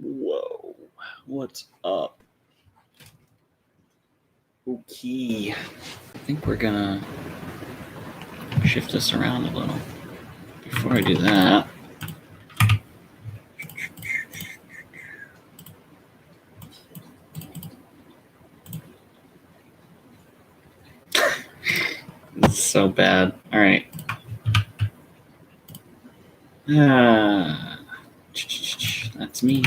Whoa, what's up? Okay, I think we're gonna shift this around a little. Before I do that, this is so bad. All right. That's me.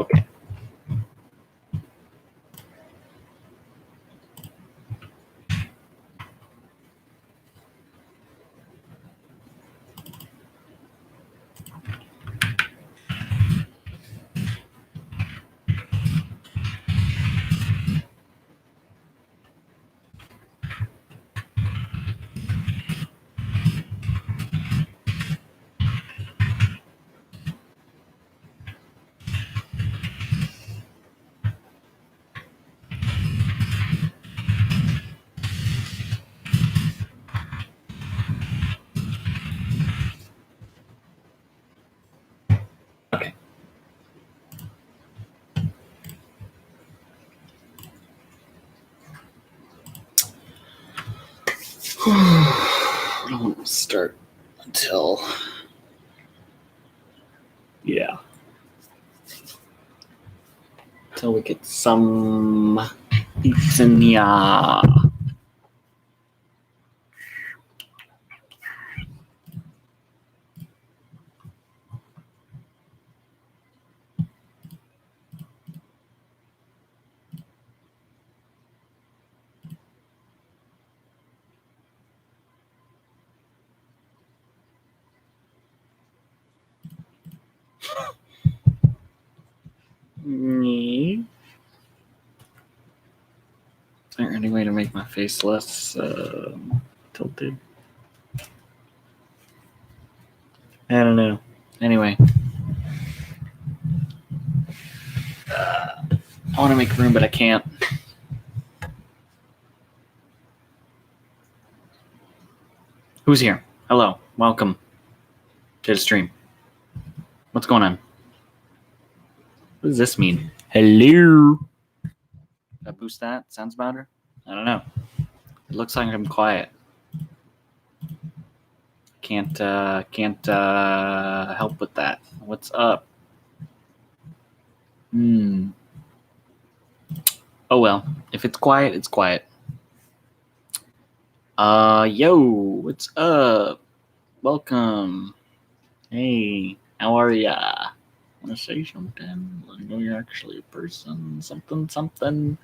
Okay. Okay. I don't want to start until, until we get some pizza. Is there any way to make my face less tilted? I don't know. Anyway. I want to make room, but I can't. Who's here? Hello. Welcome to the stream. What's going on? What does this mean? Hello. Did I boost that? Sounds better? I don't know. It looks like I'm quiet. Can't help with that. What's up? Oh well. If it's quiet, it's quiet. Yo, what's up? Welcome. Hey, how are ya? Want to say something? I know you're actually a person. Something.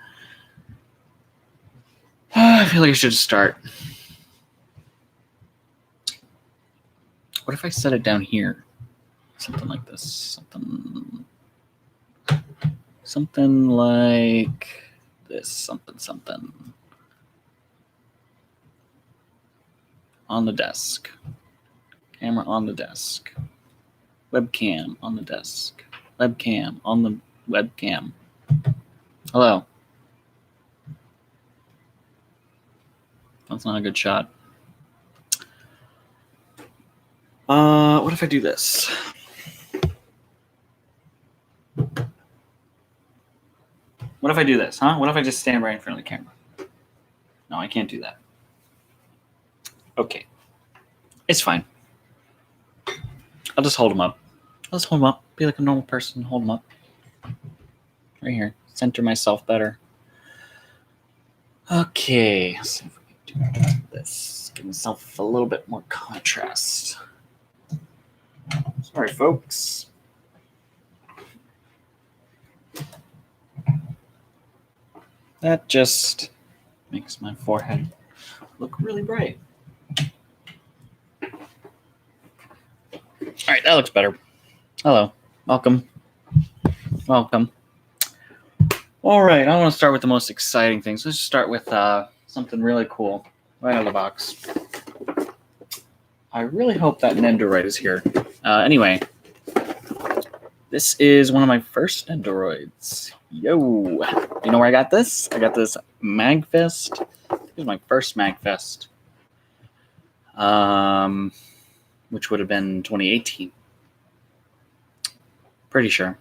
I feel like I should start. What if I set it down here? Something like this. Something like this. Something. On the desk. Camera on the desk. Webcam on the desk. Webcam on the webcam. Hello. That's not a good shot. What if I do this? What if I do this, huh? What if I just stand right in front of the camera? No, I can't do that. Okay. It's fine. I'll just hold them up. Be like a normal person. Hold them up. Right here. Center myself better. Okay. Let's see if we can do this. Give myself a little bit more contrast. Sorry, folks. That just makes my forehead look really bright. All right, that looks better. Hello. Welcome. All right, I want to start with the most exciting things. Let's just start with something really cool right out of the box. I really hope that Nendoroid is here. Anyway, this is one of my first Nendoroids. Yo. You know where I got this? I got this MagFest. This is my first MagFest. Which would have been 2018. Pretty sure.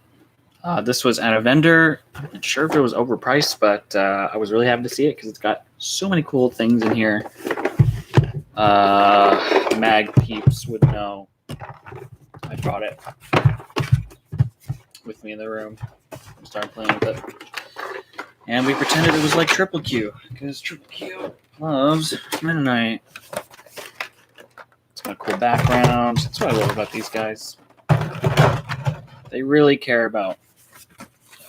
This was at a vendor. I'm not sure if it was overpriced, but I was really happy to see it because it's got so many cool things in here. Mag peeps would know. I brought it with me in the room and started playing with it. And we pretended it was like Triple Q because Triple Q loves Mennonite. It's got a cool background. That's what I love about these guys. They really care about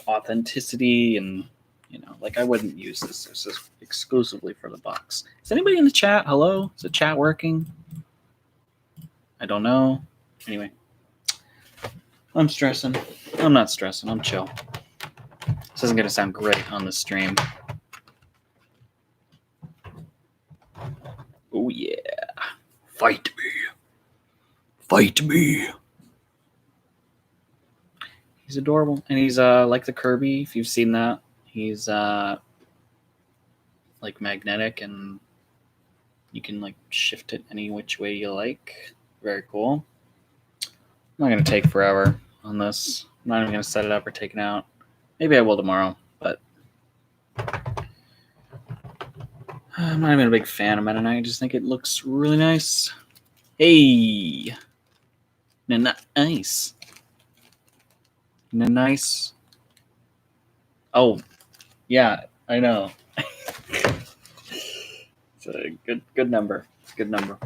authenticity and, like I wouldn't use this. This is exclusively for the box. Is anybody in the chat? Hello? Is the chat working? I don't know. Anyway, I'm stressing. I'm not stressing. I'm chill. This isn't going to sound great on the stream. Oh, yeah. Fight me. Fight me. He's adorable. And he's like the Kirby, if you've seen that. He's like magnetic and you can like shift it any which way you like. Very cool. I'm not going to take forever on this. I'm not even going to set it up or take it out. Maybe I will tomorrow, but I'm not even a big fan of Mennonite. I just think it looks really nice. Hey! Nice. Nice. Oh, yeah, I know. It's a good number. It's a good number.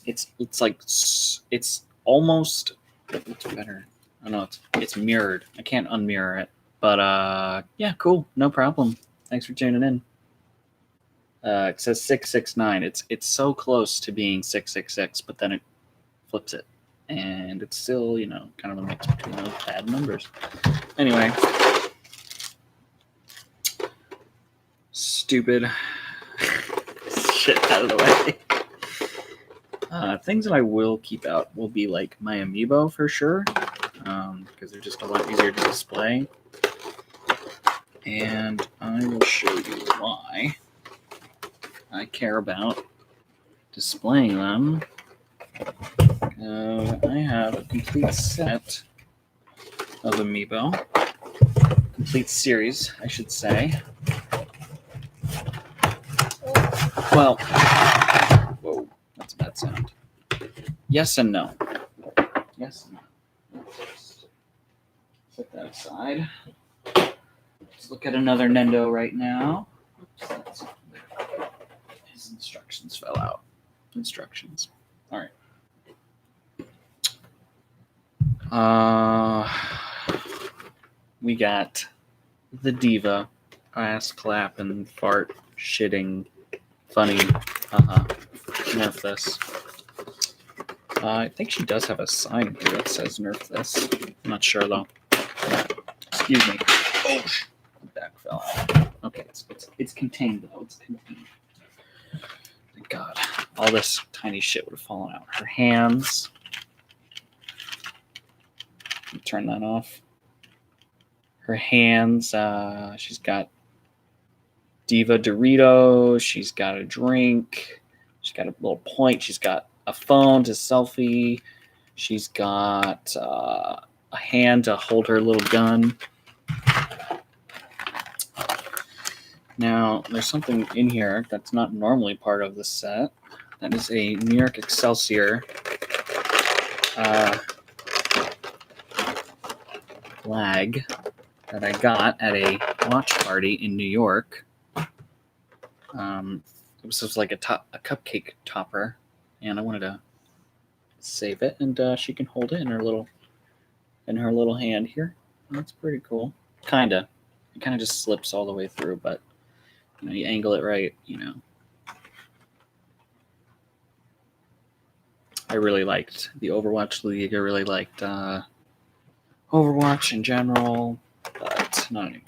It's like it's almost. What's better? I don't know. It's mirrored. I can't unmirror it. But yeah, cool. No problem. Thanks for tuning in. It says 669. It's so close to being 666, but then it flips it, and it's still kind of a mix between those bad numbers. Anyway, stupid shit out of the way. Things that I will keep out will be like my amiibo for sure, because they're just a lot easier to display. And I will show you why I care about displaying them. I have a complete set of amiibo. Complete series, I should say. Well, whoa, that's a bad sound. Yes and no. Yes and no. Let's set that aside. Let's look at another Nendo right now. Oops, his instructions fell out. Instructions. All right. We got the diva, ass clapping, fart, shitting, funny, nerf this. I think she does have a sign here that says nerf this. I'm not sure though. Excuse me. Oh, the back fell out. Okay, it's contained though. It's contained. Thank God. All this tiny shit would have fallen out. Her hands. Turn that off. Her hands. She's got Diva Doritos. She's got a drink. She's got a little point. She's got a phone to selfie. She's got a hand to hold her little gun. Now, there's something in here that's not normally part of the set. That is a New York Excelsior flag that I got at a watch party in New York. It was just like a cupcake topper, and I wanted to save it, and she can hold it in her little hand here. That's pretty cool. Kinda. It kind of just slips all the way through, but you angle it right, I really liked the Overwatch League. I really liked Overwatch in general, but not anymore.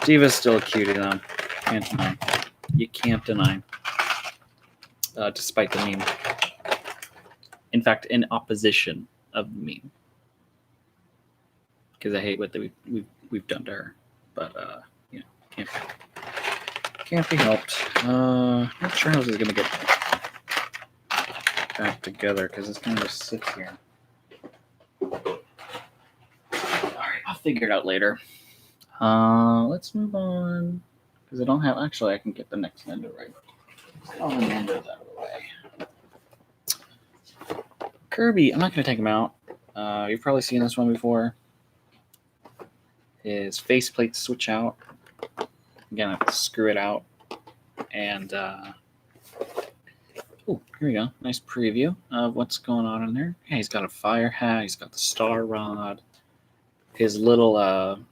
Diva's still a cutie, though. Can't deny. You can't deny. Despite the meme. In fact, in opposition of the meme. Because I hate what we've done to her. But, can't be helped. Not sure how this is going to get back together because it's going to just sit here. All right, I'll figure it out later. Let's move on because I don't have. Actually, I can get the next Nendo right. All the Nendos out of the way. Kirby, I'm not going to take him out. You've probably seen this one before. His faceplate switch out. Again, I have to screw it out. And, oh, here we go. Nice preview of what's going on in there. Yeah, he's got a fire hat. He's got the star rod. His little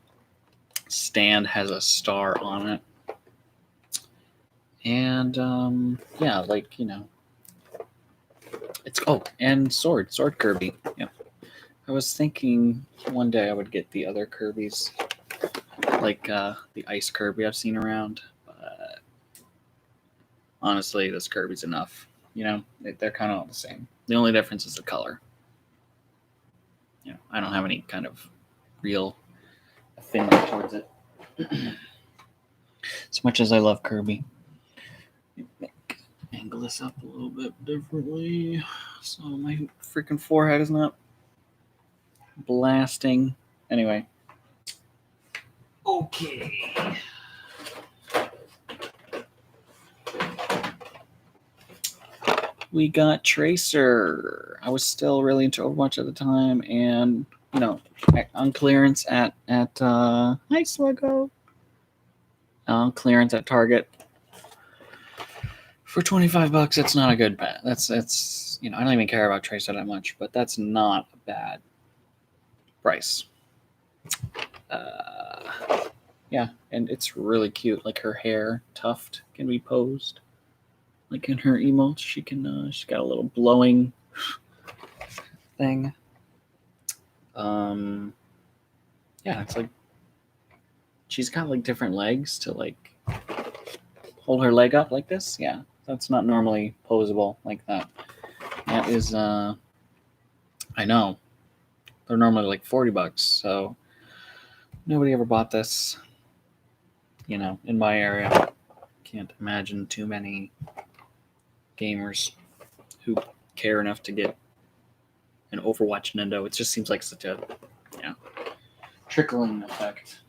stand has a star on it. And, yeah, like, you know. And Sword Kirby. Yeah. I was thinking one day I would get the other Kirby's, like the Ice Kirby I've seen around. But honestly, this Kirby's enough. You know, they're kind of all the same. The only difference is the color. You know, I don't have any kind of real affinity towards it. As much as I love Kirby. Angle this up a little bit differently so my freaking forehead is not blasting. Anyway. Okay. We got Tracer. I was still really into Overwatch at the time, and you know, on clearance at hi Sluggo. On clearance at Target for $25. That's not a good bet. That's you know, I don't even care about Tracer that much, but that's not a bad price. Yeah, and it's really cute. Like her hair tuft can be posed. Like in her emotes, she can. She's got a little blowing thing. Yeah, it's like she's got like different legs to like hold her leg up like this. Yeah, that's not normally posable like that. That is, I know, they're normally like $40, so nobody ever bought this. You know, in my area, can't imagine too many gamers who care enough to get an Overwatch Nendo. It just seems like such a trickling effect.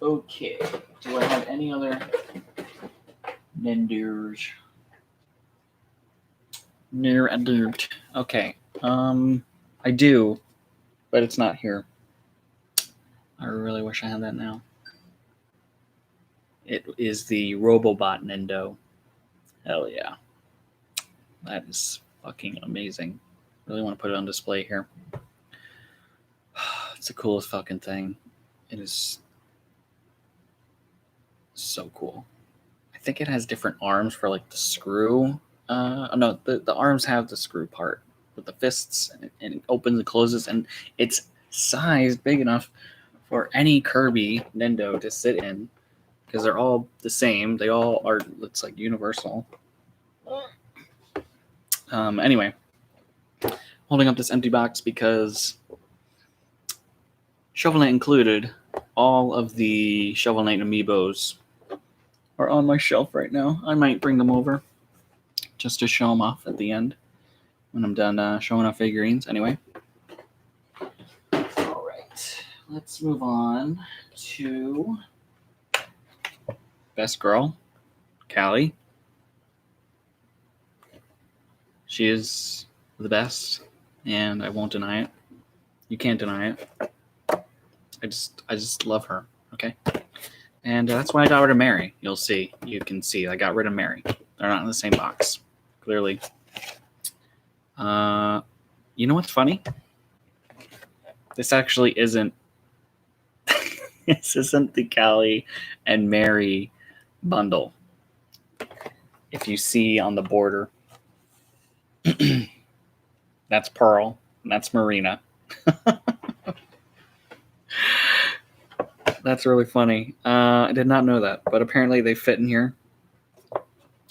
Okay, do I have any other Nendos? Near alert. Okay, I do, but it's not here. I really wish I had that now. It is the Robobot Nendo. Hell yeah. That is fucking amazing. Really want to put it on display here. It's the coolest fucking thing. It is so cool. I think it has different arms for like the screw. No, the arms have the screw part with the fists, and it opens and closes, and it's sized big enough for any Kirby Nendo to sit in because they're all the same. They all are. It's like universal. Anyway, holding up this empty box because Shovel Knight included, all of the Shovel Knight amiibos are on my shelf right now. I might bring them over just to show them off at the end when I'm done showing off figurines. Anyway. All right. Let's move on to Best Girl, Callie. She is the best, and I won't deny it. You can't deny it. I just love her, okay? And that's why I got rid of Mary. You'll see. You can see I got rid of Mary. They're not in the same box, clearly. You know what's funny? This actually isn't. This isn't the Callie and Mary bundle. If you see on the border, that's Pearl, and that's Marina. That's really funny. I did not know that, but apparently they fit in here.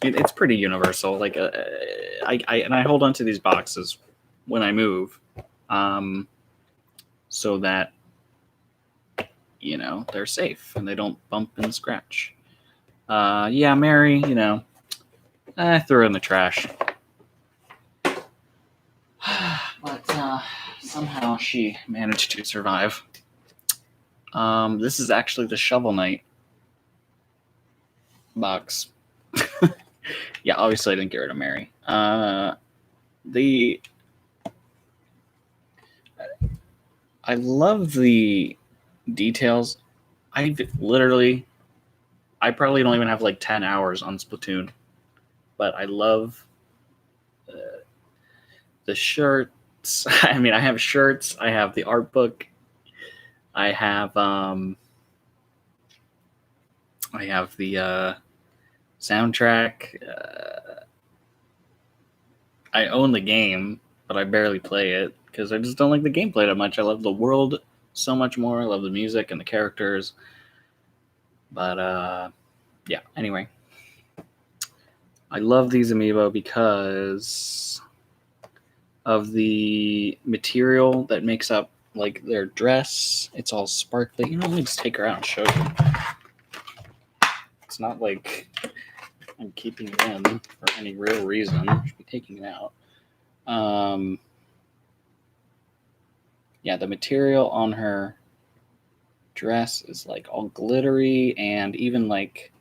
It's pretty universal. Like, I hold on to these boxes when I move, so that you know they're safe and they don't bump and scratch. Yeah, Mary, you know, I threw her in the trash. somehow she managed to survive. This is actually the Shovel Knight box. Yeah, obviously I didn't get rid of Mary. I love the details. I probably don't even have like 10 hours on Splatoon, but I love the shirts. I mean, I have shirts. I have the art book. I have the soundtrack. I own the game, but I barely play it because I just don't like the gameplay that much. I love the world so much more. I love the music and the characters. But yeah, anyway. I love these amiibo because of the material that makes up like their dress. It's all sparkly. You know, let me just take her out and show you. It's not like I'm keeping it in for any real reason. I should be taking it out. Yeah, the material on her dress is like all glittery, and even like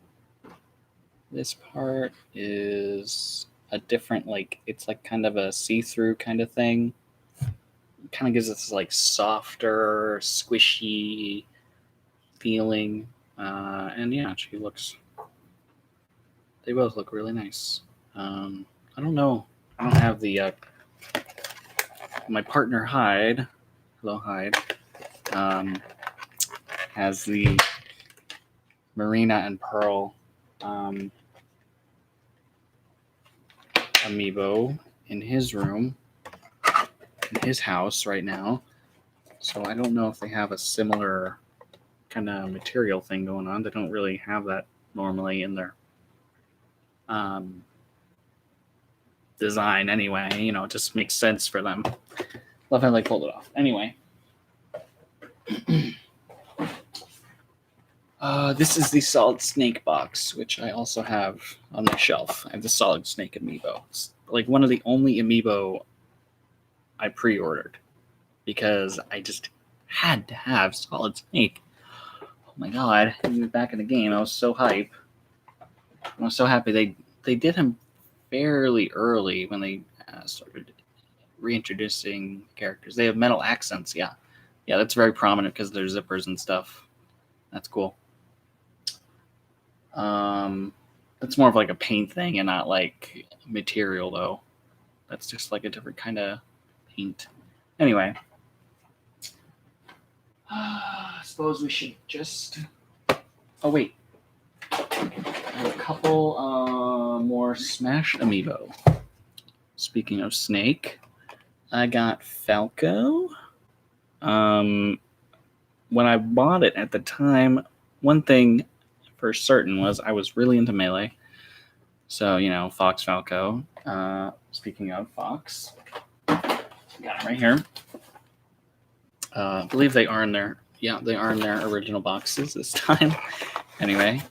this part is a different, like, it's like kind of a see-through kind of thing. It kind of gives us like softer, squishy feeling. And yeah, they both look really nice. I don't know. I don't have the, my partner Hyde, hello Hyde, has the Marina and Pearl amiibo in his room, in his house right now. So I don't know if they have a similar kind of material thing going on. They don't really have that normally in their design anyway. You know, it just makes sense for them. Love how they pulled it off. Anyway. This is the Solid Snake box, which I also have on my shelf. I have the Solid Snake amiibo. It's like one of the only amiibo I pre-ordered because I just had to have Solid Snake. Oh my god, he was back in the game. I was so hype. I was so happy they did him fairly early when they started reintroducing characters. They have metal accents, yeah. Yeah, that's very prominent because they're zippers and stuff. That's cool. That's more of like a paint thing and not like material, though. That's just like a different kind of paint. Anyway, I suppose we should just. Oh wait, I have a couple more Smash amiibo. Speaking of Snake, I got Falco. When I bought it at the time, one thing for certain was I was really into Melee. So, you know, Fox Falco. Speaking of Fox, got it right here. I believe they are in their, yeah, they are in their original boxes this time. Anyway,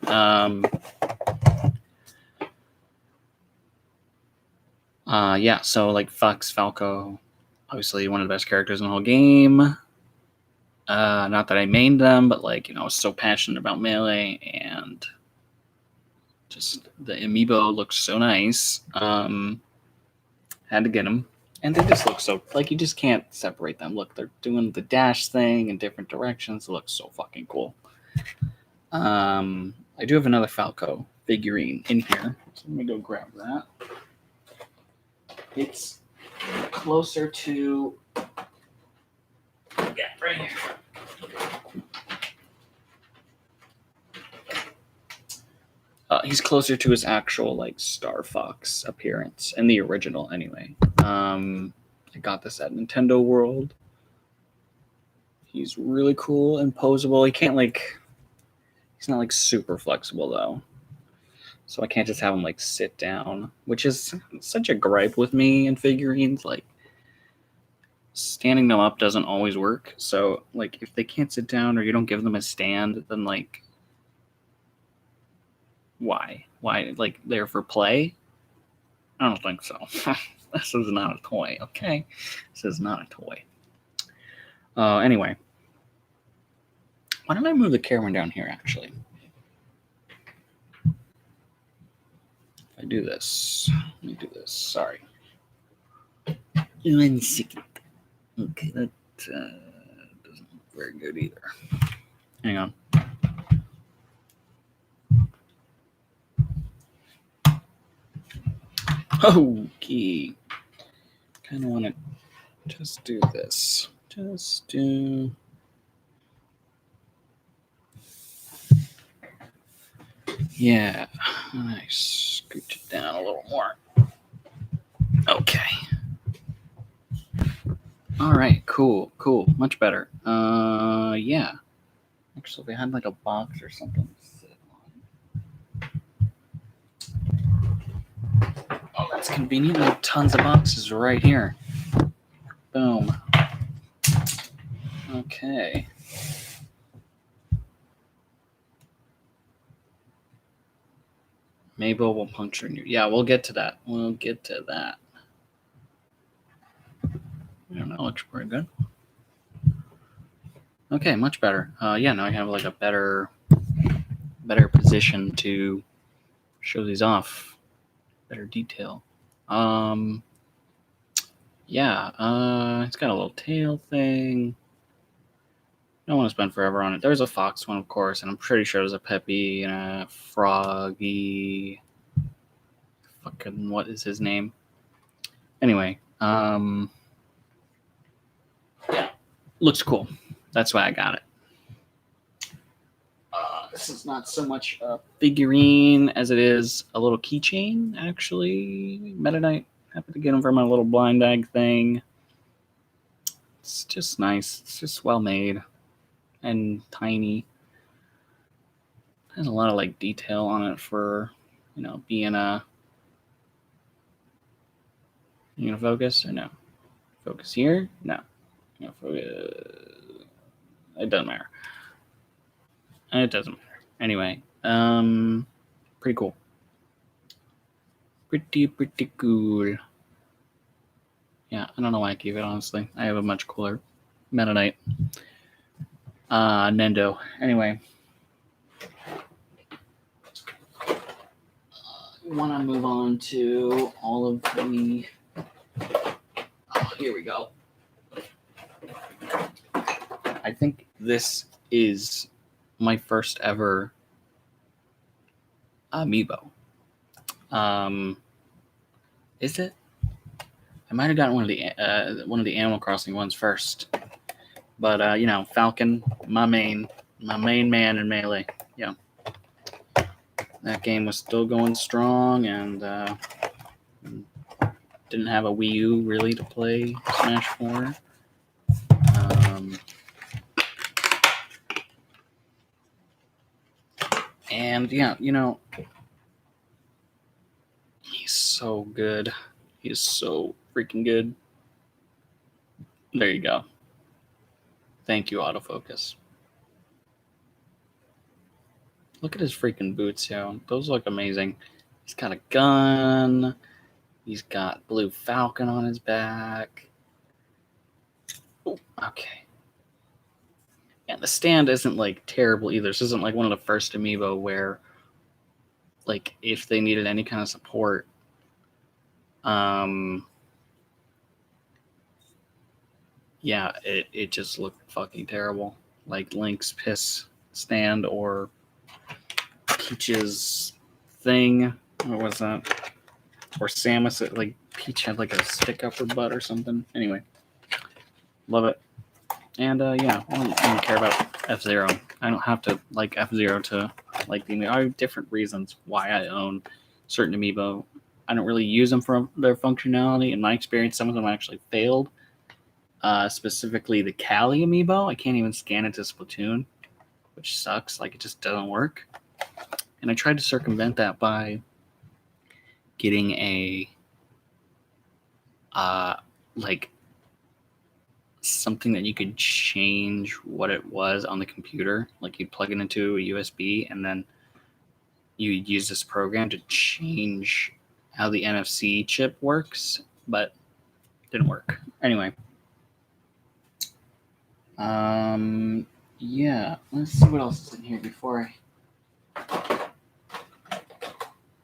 yeah, so like Fox Falco, obviously one of the best characters in the whole game. Not that I mained them, but like, you know, I was so passionate about Melee, and just the amiibo looks so nice. Had to get them, and they just look so, like, you just can't separate them. Look, they're doing the dash thing in different directions. It looks so fucking cool. I do have another Falco figurine in here, so let me go grab that. It's closer to, yeah, right here. He's closer to his actual like Star Fox appearance in the original, anyway. I got this at Nintendo World. He's really cool and posable. He can't like, he's not like super flexible though, so I can't just have him like sit down, which is such a gripe with me in figurines. Like, standing them up doesn't always work. So like, if they can't sit down or you don't give them a stand, then like, why? Like, they're for play? I don't think so. This is not a toy, okay? This is not a toy. Anyway. Why don't I move the camera down here, actually? If I do this. Let me do this. Sorry. 1 second. Okay, that doesn't look very good either. Hang on. Okay. Kind of want to just do this. Just do... Yeah. Nice. Scooch it down a little more. Okay. All right. Cool. Much better. Yeah. Actually, we had like a box or something to sit on. Oh, that's convenient. We have tons of boxes right here. Boom. Okay. Amiibo will puncture you. Yeah, we'll get to that. I don't know. Looks pretty good. Okay, much better. Yeah, now I have like a better position to show these off. Better detail. Yeah, it's got a little tail thing. I don't want to spend forever on it. There's a fox one, of course, and I'm pretty sure there's a Peppy and a Froggy. Fucking what is his name? Anyway, yeah, looks cool. That's why I got it. This is not so much a figurine as it is a little keychain, actually. Meta Knight. Happy to get them for my little blind bag thing. It's just nice. It's just well made and tiny. Has a lot of like detail on it for, being a. You gonna focus or no? Focus here? No. Focus. It doesn't matter. It doesn't matter. Anyway, pretty cool. Pretty cool. Yeah, I don't know why I keep it, honestly. I have a much cooler Meta Knight. Nendo. Anyway. I want to move on to all of the... Oh, here we go. I think this is my first ever amiibo. Is it? I might have gotten one of the Animal Crossing ones first, but Falcon, my main man in Melee. Yeah, that game was still going strong, and didn't have a Wii U really to play Smash 4. And yeah, he's so good. He's so freaking good. There you go. Thank you, autofocus. Look at his freaking boots, yo. Those look amazing. He's got a gun. He's got Blue Falcon on his back. Ooh, okay. And the stand isn't like terrible either. This isn't like one of the first amiibo where, like, if they needed any kind of support, yeah, it just looked fucking terrible. Like Link's piss stand or Peach's thing. What was that? Or Samus, like Peach had like a stick up her butt or something. Anyway, love it. And yeah, I don't even care about F-Zero. I don't have to like F-Zero to like the amiibo. I have different reasons why I own certain amiibo. I don't really use them for their functionality. In my experience, some of them actually failed. Specifically the Cali amiibo. I can't even scan it to Splatoon, which sucks. Like, it just doesn't work. And I tried to circumvent that by getting a like something that you could change what it was on the computer. Like, you'd plug it into a USB and then you'd use this program to change how the NFC chip works, but it didn't work. Anyway, Yeah. Let's see what else is in here before I.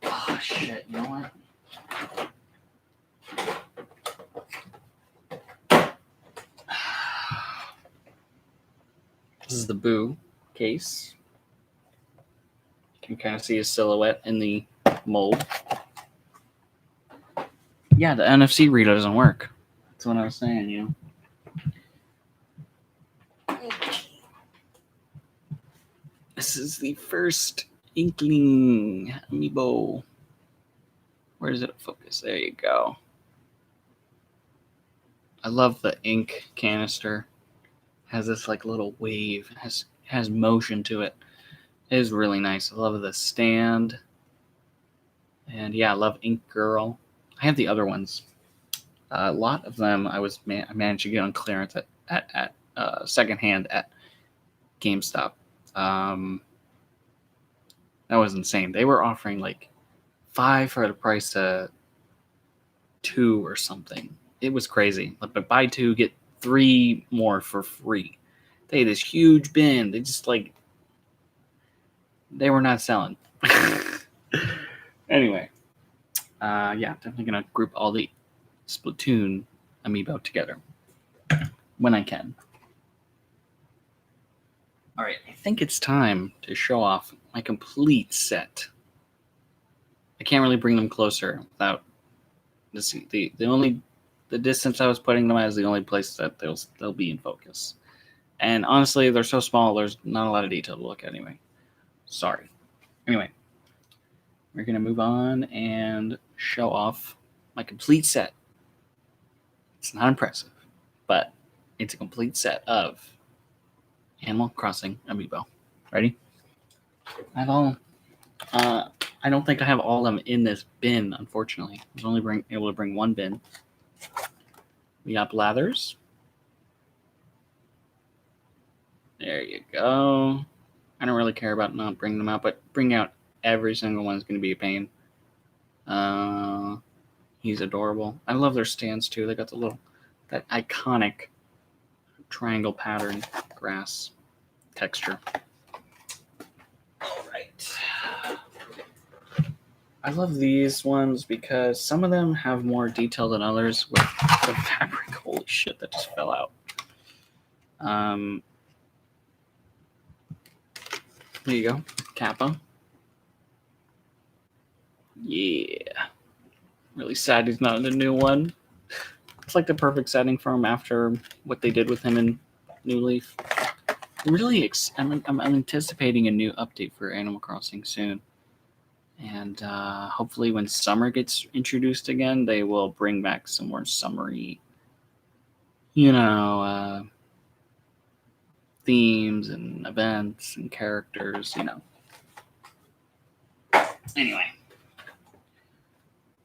Oh shit! You know what? This is the Boo case. You can kind of see his silhouette in the mold. Yeah, the NFC reader doesn't work. That's what I was saying, you know. This is the first Inkling amiibo. Where does it focus? There you go. I love the ink canister. It has this like little wave. It has motion to it. It is really nice. I love the stand. And yeah, I love Ink Girl. I have the other ones. A lot of them I managed to get on clearance at secondhand at GameStop. That was insane. They were offering like 5 for the price of 2 or something. It was crazy. But buy 2, get 3 more for free. They had this huge bin. They were not selling. Anyway, yeah, definitely gonna group all the Splatoon amiibo together when I can. All right, I think it's time to show off my complete set. I can't really bring them closer without the distance I was putting them at is the only place that they'll be in focus. And honestly, they're so small, there's not a lot of detail to look at anyway. Sorry. Anyway, we're gonna move on and show off my complete set. It's not impressive, but it's a complete set of Animal Crossing amiibo. Ready? I have all. I don't think I have all of them in this bin, unfortunately. I was only able to bring one bin. We got Blathers. There you go. I don't really care about not bringing them out, but bringing out every single one is going to be a pain. He's adorable. I love their stands too. They got that iconic triangle pattern grass texture. All right. I love these ones because some of them have more detail than others with the fabric. Holy shit, that just fell out. There you go. Kappa. Yeah. Really sad he's not in the new one. It's like the perfect setting for him after what they did with him in New Leaf. I'm anticipating a new update for Animal Crossing soon. And hopefully when summer gets introduced again, they will bring back some more summery, themes and events and characters, Anyway.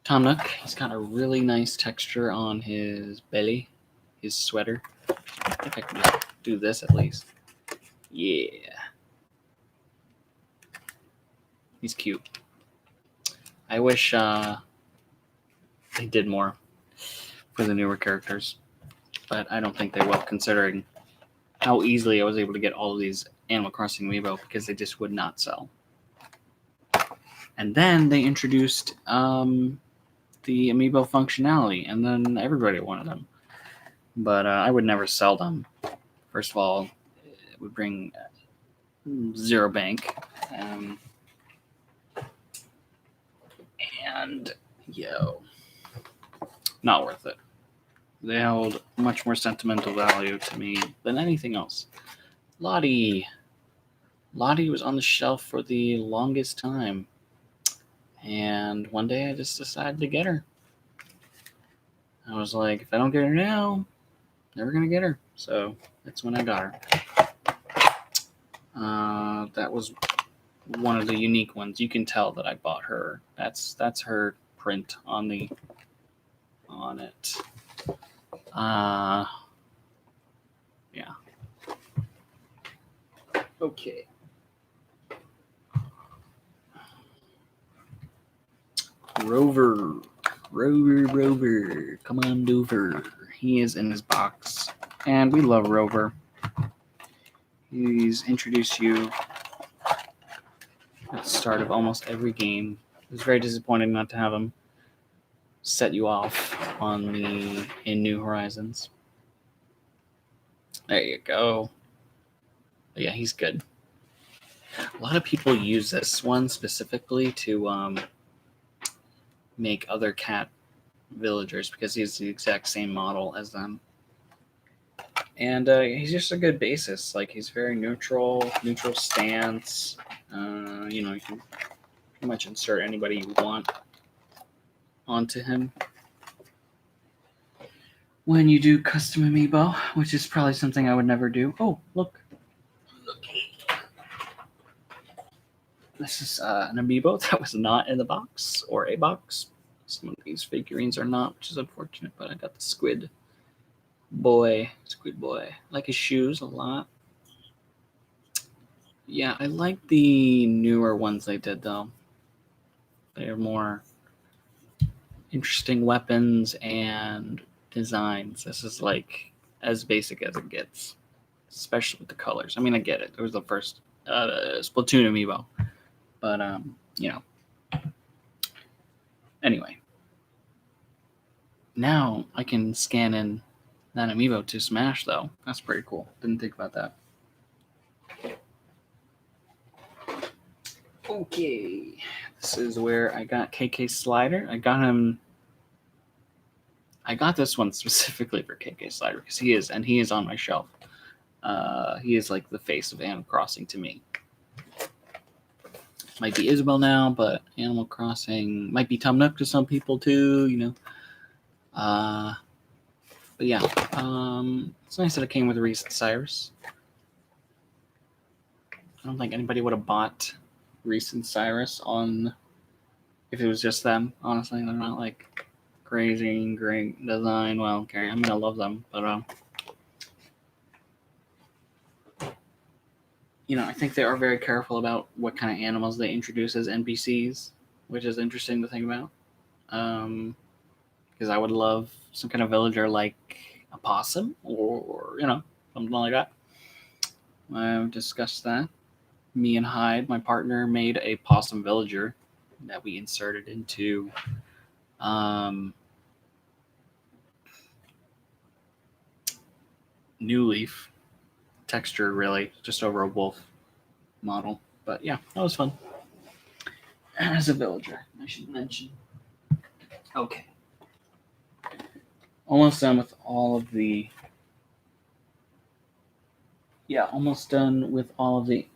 Tom Nook, he's got a really nice texture on his belly, his sweater. I think I can just do this at least. Yeah. He's cute. I wish they did more for the newer characters, but I don't think they will, considering how easily I was able to get all of these Animal Crossing amiibo because they just would not sell. And then they introduced the amiibo functionality, and then everybody wanted them. But I would never sell them. First of all, it would bring zero bank. And, not worth it. They held much more sentimental value to me than anything else. Lottie was on the shelf for the longest time. And one day I just decided to get her. I was like, if I don't get her now, never going to get her. So that's when I got her. That was one of the unique ones. You can tell that I bought her. That's her print on it. Yeah. Okay. Rover. Come on, Dover. He is in his box. And we love Rover. He's introduced you at the start of almost every game. It was very disappointing not to have him set you off in New Horizons. There you go. But yeah, he's good. A lot of people use this one specifically to make other cat villagers because he's the exact same model as them. And he's just a good basis. Like, he's very neutral stance. You can pretty much insert anybody you want onto him. When you do custom amiibo, which is probably something I would never do. Oh, look. This is an amiibo that was not in the box or a box. Some of these figurines are not, which is unfortunate, but I got the squid boy. I like his shoes a lot. Yeah, I like the newer ones they did, though. They are more interesting weapons and designs. This is like as basic as it gets, especially with the colors. I mean, I get it. It was the first Splatoon amiibo, but Anyway, now I can scan in that amiibo to Smash, though. That's pretty cool. Didn't think about that. Okay, this is where I got KK Slider. I got this one specifically for KK Slider because he is on my shelf. He is like the face of Animal Crossing to me. Might be Isabel now, but Animal Crossing might be Tom Nook to some people too. But yeah, it's nice that it came with Reese and Cyrus. I don't think anybody would have bought Reese and Cyrus if it was just them. Honestly, they're not like crazy great design. Well, okay, I mean, I love them, but I think they are very careful about what kind of animals they introduce as NPCs, which is interesting to think about. Because I would love some kind of villager like a possum or something like that. I've discussed that. Me and Hyde, my partner, made a possum villager that we inserted into New Leaf texture, really, just over a wolf model. But yeah, that was fun. As a villager, I should mention. Okay. Almost done with all of the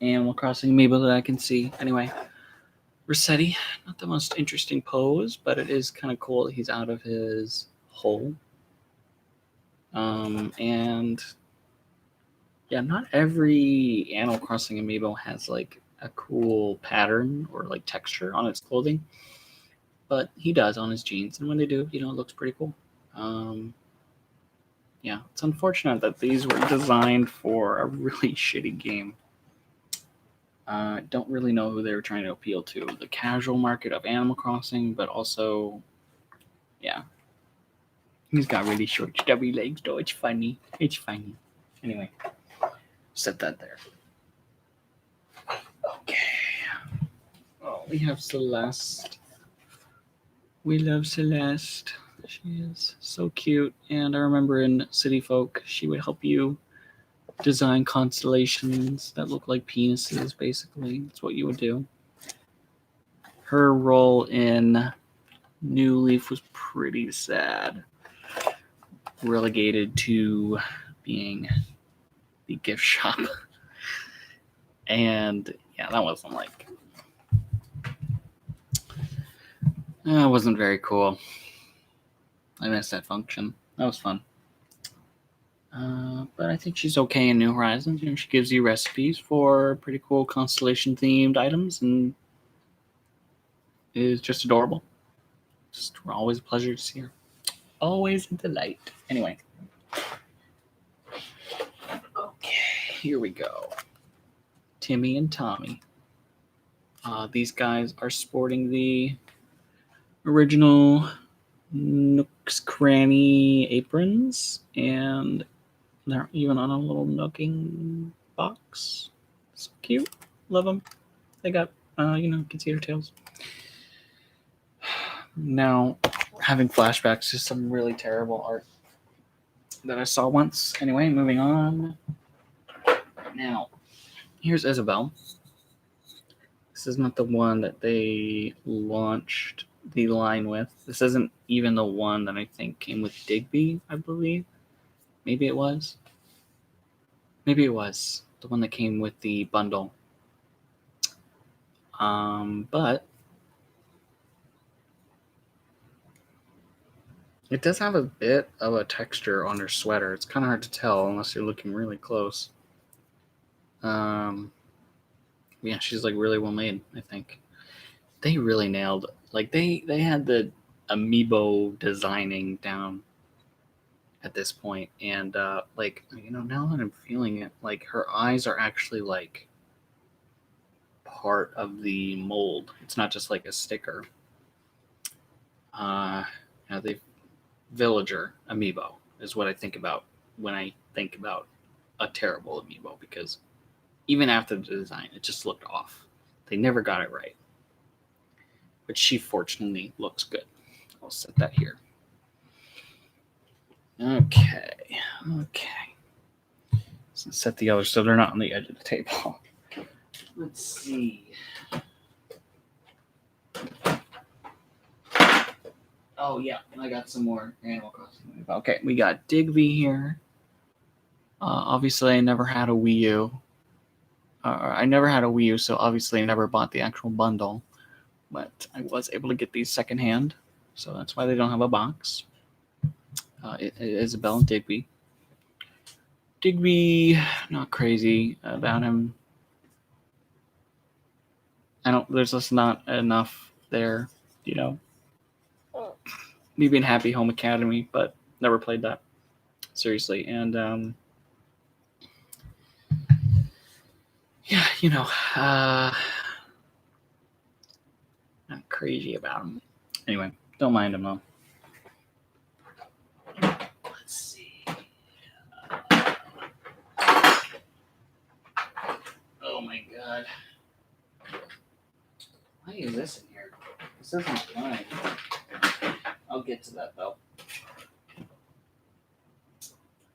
Animal Crossing amiibo that I can see. Anyway, Rossetti, not the most interesting pose, but it is kind of cool that he's out of his hole. And yeah, not every Animal Crossing amiibo has like a cool pattern or like texture on its clothing, but he does on his jeans, and when they do, it looks pretty cool. Yeah, it's unfortunate that these were designed for a really shitty game. Don't really know who they were trying to appeal to. The casual market of Animal Crossing, but also, yeah. He's got really short, stubby legs, though. It's funny. Anyway, set that there. Okay. Oh, we have Celeste. We love Celeste. She is so cute. And I remember in City Folk, she would help you design constellations that look like penises, basically. That's what you would do. Her role in New Leaf was pretty sad. Relegated to being the gift shop. And yeah, that wasn't that wasn't very cool. I missed that function. That was fun. But I think she's okay in New Horizons. She gives you recipes for pretty cool constellation-themed items, and is just adorable. Just always a pleasure to see her. Always a delight. Anyway. Okay, here we go. Timmy and Tommy. These guys are sporting the original Nook's Cranny aprons, and they're even on a little nooking box. So cute. Love them. They got, concealer tails. Now, having flashbacks to some really terrible art that I saw once. Anyway, moving on. Now, here's Isabel. This is not the one that they launched the line with. This isn't even the one that I think came with Digby, I believe. Maybe it was. Maybe it was the one that came with the bundle. But it does have a bit of a texture on her sweater. It's kind of hard to tell unless you're looking really close. Yeah, she's like really well made, I think. They really nailed, like they had the amiibo designing down at this point, and like, now that I'm feeling it, like her eyes are actually like part of the mold. It's not just like a sticker. The villager amiibo is what I think about when I think about a terrible amiibo, because even after the design, it just looked off. They never got it right. But she fortunately looks good. I'll set that here. Okay. So set the others so they're not on the edge of the table. Let's see. Oh, yeah. I got some more Animal Crossing. Okay, we got Digby here. Obviously, I never had a Wii U. So obviously I never bought the actual bundle. But I was able to get these secondhand. So that's why they don't have a box. Isabel and Digby. Digby, not crazy about him. There's just not enough there, Maybe in Happy Home Academy, but never played that seriously. And not crazy about him. Anyway, don't mind him though. Let's see. Oh my god. Why is this in here? This isn't mine. I'll get to that though.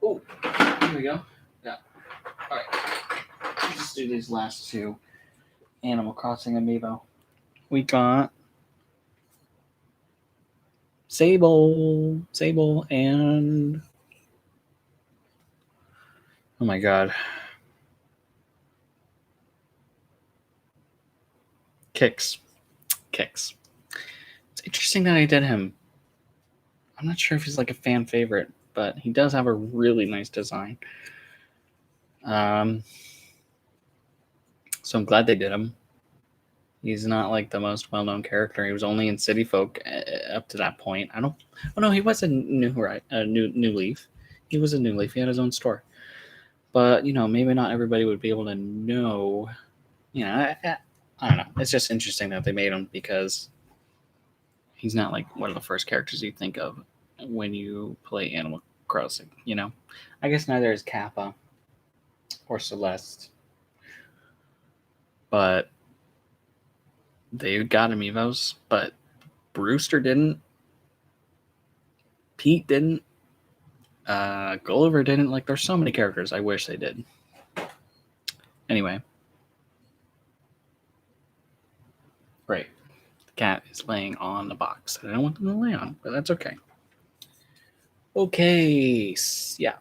Oh, here we go. Yeah. Alright. Let's just do these last two. Animal Crossing amiibo. We got Sable, and oh my god, Kicks. It's interesting that I did him. I'm not sure if he's like a fan favorite, but he does have a really nice design. So I'm glad they did him. He's not like the most well-known character. He was only in City Folk up to that point. Oh no, he was a New Leaf. He was a New Leaf. He had his own store. But maybe not everybody would be able to know. I don't know. It's just interesting that they made him, because he's not like one of the first characters you think of when you play Animal Crossing. I guess neither is Kappa or Celeste, but they got amiibos. But Brewster didn't. Pete didn't. Gulliver didn't. Like, there's so many characters I wish they did. Anyway. Great. The cat is laying on the box that I don't want them to lay on, but that's okay. Okay. Yeah.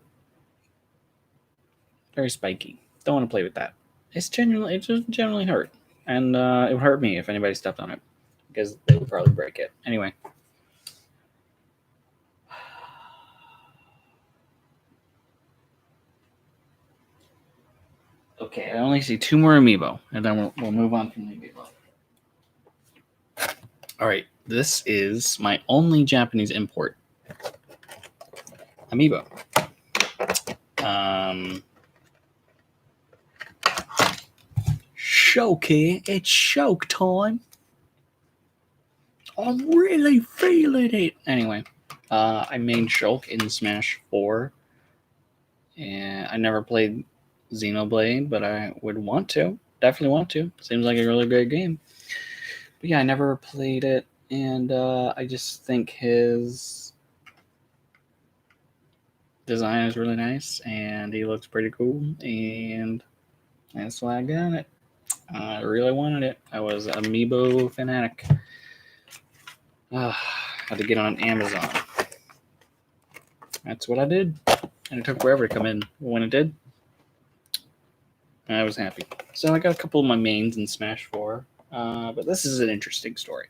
Very spiky. Don't want to play with that. It just generally hurt. And it would hurt me if anybody stepped on it, because they would probably break it. Anyway. Okay, I only see two more amiibo, and then we'll move on from the amiibo. All right, this is my only Japanese import amiibo. Shulky, it's Shulk time. I'm really feeling it. Anyway, I main Shulk in Smash 4, and I never played Xenoblade, but I would want to. Definitely want to. Seems like a really great game. But yeah, I never played it, and I just think his design is really nice, and he looks pretty cool, and that's why I got it. I really wanted it. I was amiibo fanatic. Had to get on Amazon. That's what I did, and it took forever to come in. When it did, I was happy. So I got a couple of my mains in Smash 4, but this is an interesting story.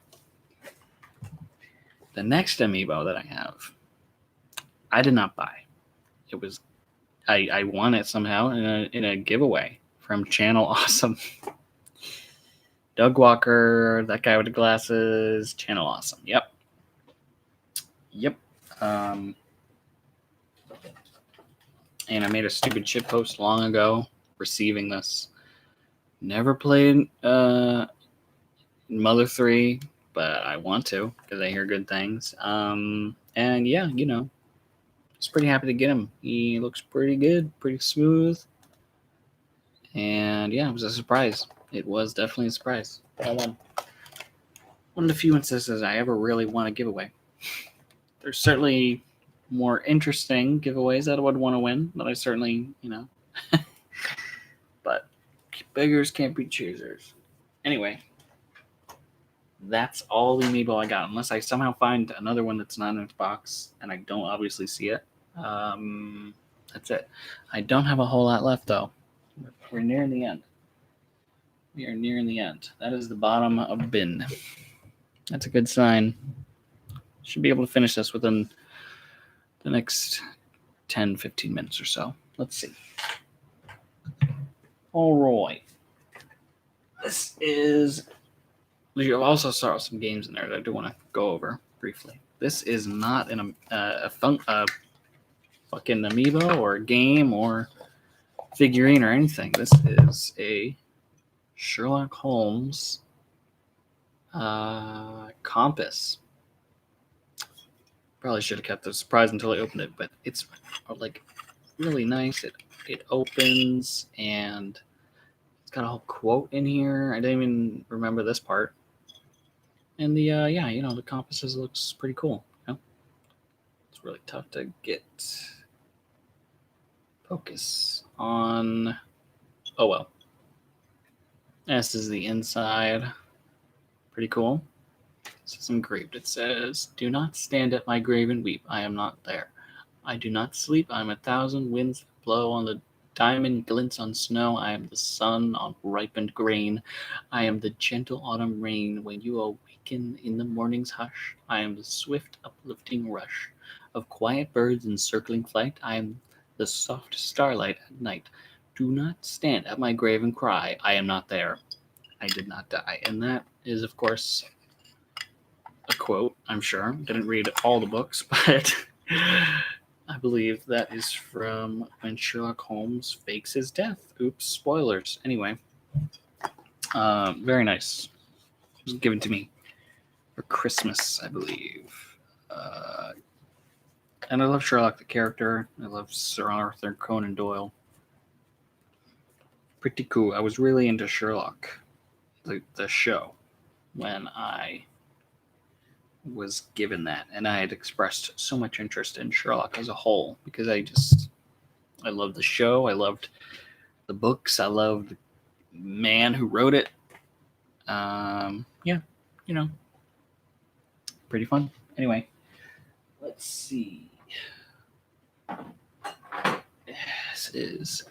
The next amiibo that I have, I did not buy. It was I won it somehow in a giveaway from Channel Awesome. Doug Walker, that guy with the glasses, Channel Awesome. Yep. Um, and I made a stupid shit post long ago receiving this. Never played Mother 3, but I want to because I hear good things. And yeah, I was pretty happy to get him. He looks pretty good, pretty smooth. And yeah, it was a surprise. It was definitely a surprise. I won. One of the few instances I ever really won a giveaway. There's certainly more interesting giveaways that I would want to win, but I certainly, but beggars can't be choosers. Anyway, that's all the amiibo I got, unless I somehow find another one that's not in its box and I don't obviously see it. That's it. I don't have a whole lot left, though. We're nearing the end. We are nearing the end. That is the bottom of bin. That's a good sign. Should be able to finish this within the next 10, 15 minutes or so. Let's see. All right. This is... You also saw some games in there that I do want to go over briefly. This is not a fucking amiibo or game or figurine or anything. This is a Sherlock Holmes compass. Probably should have kept the surprise until I opened it, but it's like really nice. It opens and it's got a whole quote in here. I didn't even remember this part. And the the compasses looks pretty cool. It's really tough to get focus on. Oh well. This is the inside. Pretty cool. This is engraved. It says, "Do not stand at my grave and weep. I am not there. I do not sleep. I am 1,000 winds that blow on the diamond glints on snow. I am the sun on ripened grain. I am the gentle autumn rain when you awaken in the morning's hush. I am the swift uplifting rush of quiet birds in circling flight. I am the soft starlight at night. Do not stand at my grave and cry. I am not there. I did not die." And that is, of course, a quote, I'm sure. Didn't read all the books, but I believe that is from when Sherlock Holmes fakes his death. Oops, spoilers. Anyway, very nice. It was given to me for Christmas, I believe. And I love Sherlock the character. I love Sir Arthur Conan Doyle. Pretty cool. I was really into Sherlock, the show, when I was given that, and I had expressed so much interest in Sherlock as a whole because I loved the show, I loved the books, I loved the man who wrote it. Pretty fun. Anyway, let's see. This is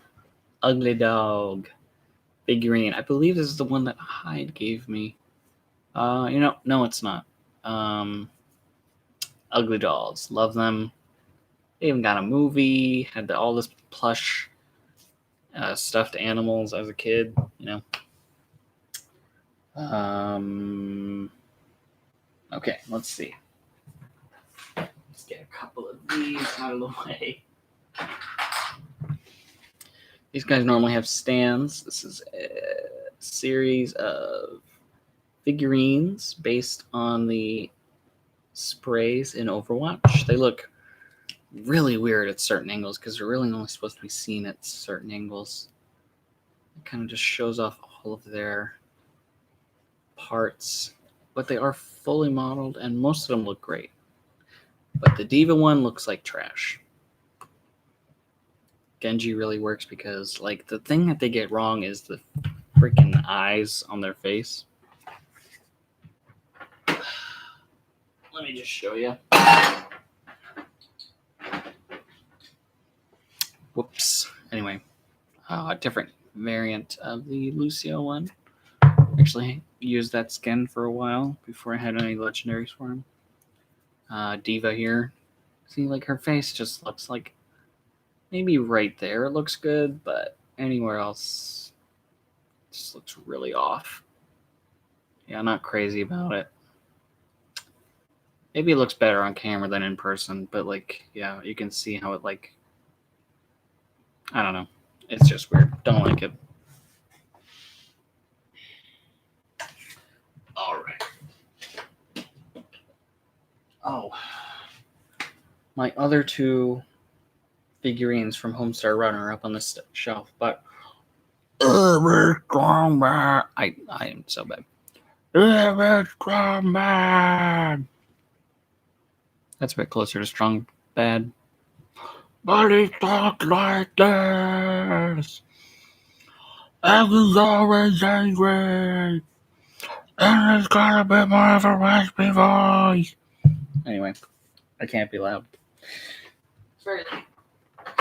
Ugly Dog figurine. I believe this is the one that Hyde gave me. No, it's not. Ugly Dolls. Love them. They even got a movie. Had all this plush stuffed animals as a kid. Okay, let's see. Let's get a couple of these out of the way. These guys normally have stands. This is a series of figurines based on the sprays in Overwatch. They look really weird at certain angles because they're really only supposed to be seen at certain angles. It kind of just shows off all of their parts, but they are fully modeled, and most of them look great. But the Diva one looks like trash. Genji really works because, like, the thing that they get wrong is the freaking eyes on their face. Let me just show you. Whoops. Anyway, a different variant of the Lucio one. Actually used that skin for a while before I had any legendaries for him. Diva here. See, like, her face just looks like maybe right there it looks good, but anywhere else it just looks really off. Yeah, I'm not crazy about it. Maybe it looks better on camera than in person, but, like, yeah, you can see how it, like, I don't know. It's just weird. Don't like it. All right. Oh. My other two figurines from Homestar Runner are up on this shelf, but I am so bad. That's a bit closer to strong bad. But he talks like this. And he's always angry. And he's got a bit more of a raspy voice. Anyway, I can't be loud. It's very late.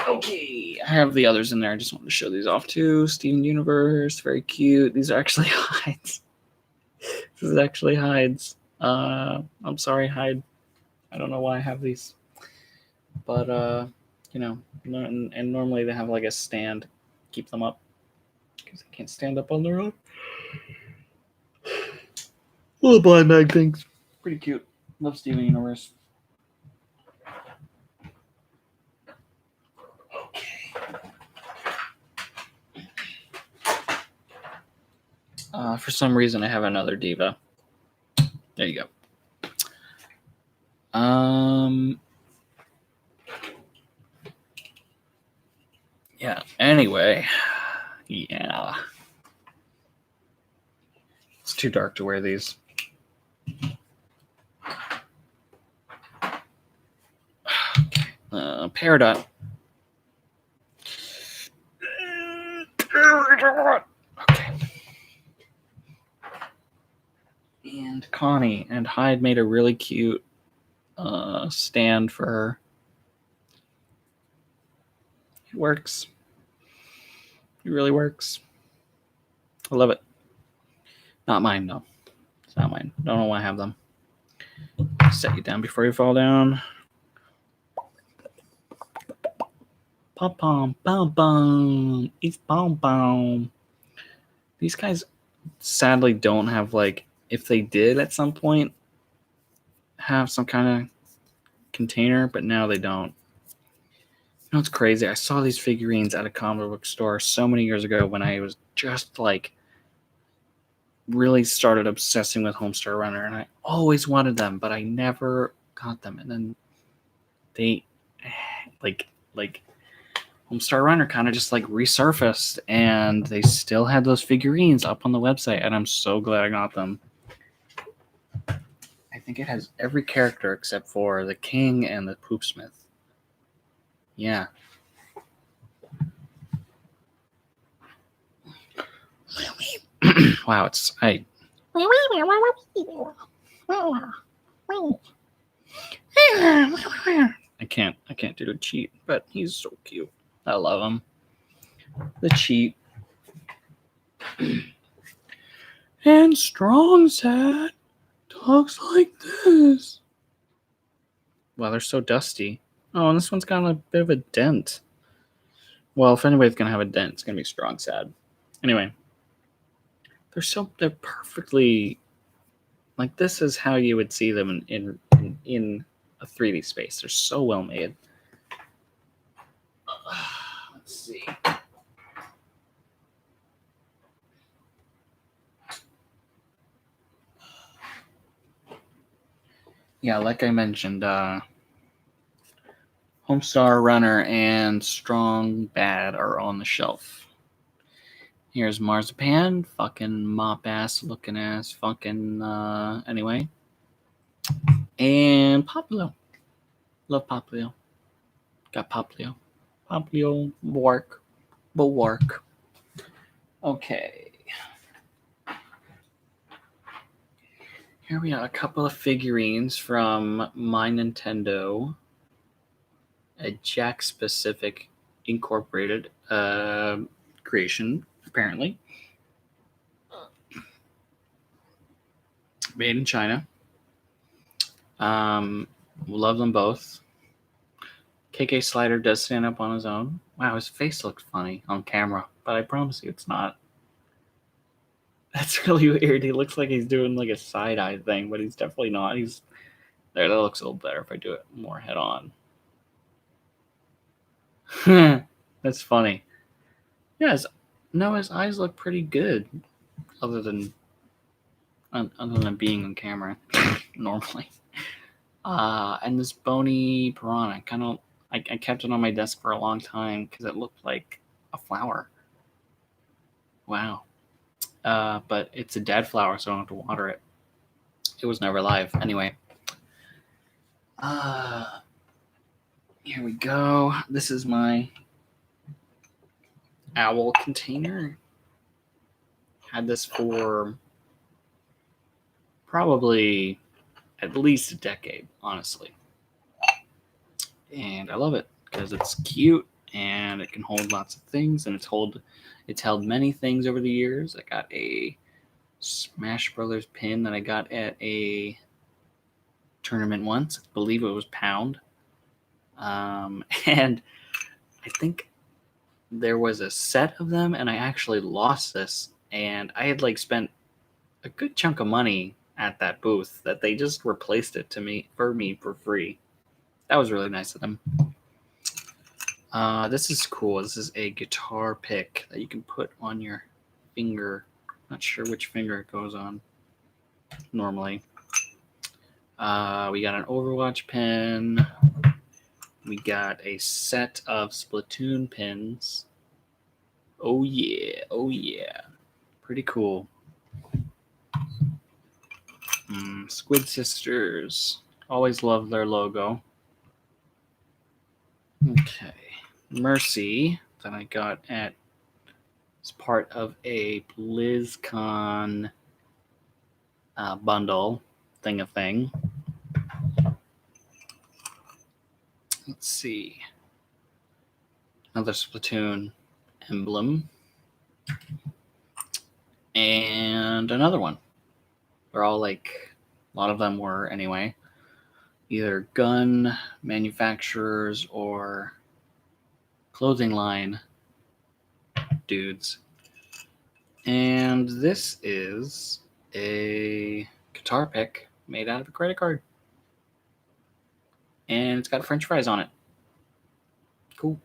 Okay, I have the others in there. I just wanted to show these off too. Steven Universe, very cute. These are actually hides. This is actually hides. I'm sorry, hide. I don't know why I have these. But, you know, and normally they have like a stand. Keep them up. Because they can't stand up on their own. Little blind bag things. Pretty cute. Love Steven Universe. For some reason, I have another Diva. There you go. Yeah, anyway. Yeah. It's too dark to wear these. Peridot. Okay. And Connie and Hyde made a really cute stand for her. It works. It really works. I love it. Not mine, though. It's not mine. Don't know why I have them. Set you down before you fall down. Pom pom pom pom. It's pom pom. These guys sadly don't have, like, if they did at some point have some kind of container, but now they don't. You know, it's crazy. I saw these figurines at a comic book store so many years ago when I was just, like, really started obsessing with Homestar Runner, and I always wanted them, but I never got them. And then they, like Homestar Runner kind of just, like, resurfaced, and they still had those figurines up on the website, and I'm so glad I got them. I think it has every character except for the King and the Poopsmith. Yeah. Wow, it's I can't do the cheat, but he's so cute. I love him. The cheat. And Strong Sad talks like this. Wow, they're so dusty. Oh, and this one's got a bit of a dent. Well, if anybody's gonna have a dent, it's gonna be Strong Sad. Anyway, they're perfectly, like, this is how you would see them in a 3D space. They're so well made. Let's see. Yeah, like I mentioned, Homestar Runner and Strong Bad are on the shelf. Here's Marzipan, fucking mop ass looking ass, fucking anyway. And Popplio. Love Popplio. Got Popplio. Popplio Bulwark. Okay. Here we got a couple of figurines from My Nintendo. A Jack specific incorporated creation, apparently. Made in China. Love them both. KK Slider does stand up on his own. Wow, his face looked funny on camera, but I promise you it's not. That's really weird. He looks like he's doing like a side-eye thing, but he's definitely not. He's there. That looks a little better if I do it more head-on. That's funny. Yeah, his eyes look pretty good, other than being on camera normally. And this bony piranha, I kept it on my desk for a long time because it looked like a flower. Wow. But it's a dead flower, so I don't have to water it. It was never live. Anyway. Here we go. This is my owl container. Had this for probably at least a decade, honestly. And I love it because it's cute and it can hold lots of things, and it's held many things over the years. I got a Smash Brothers pin that I got at a tournament once. I believe it was Pound. And I think there was a set of them, and I actually lost this, and I had like spent a good chunk of money at that booth that they just replaced it for me for free. That was really nice of them. This is cool. This is a guitar pick that you can put on your finger. Not sure which finger it goes on normally. We got an Overwatch pin. We got a set of Splatoon pins. Oh yeah, oh yeah. Pretty cool. Squid Sisters. Always love their logo. Okay. Mercy that I got as part of a BlizzCon bundle thing. Let's see. Another Splatoon emblem. And another one. They're all like, a lot of them were anyway, either gun manufacturers or clothing line dudes. And this is a guitar pick made out of a credit card. And it's got French fries on it. Cool.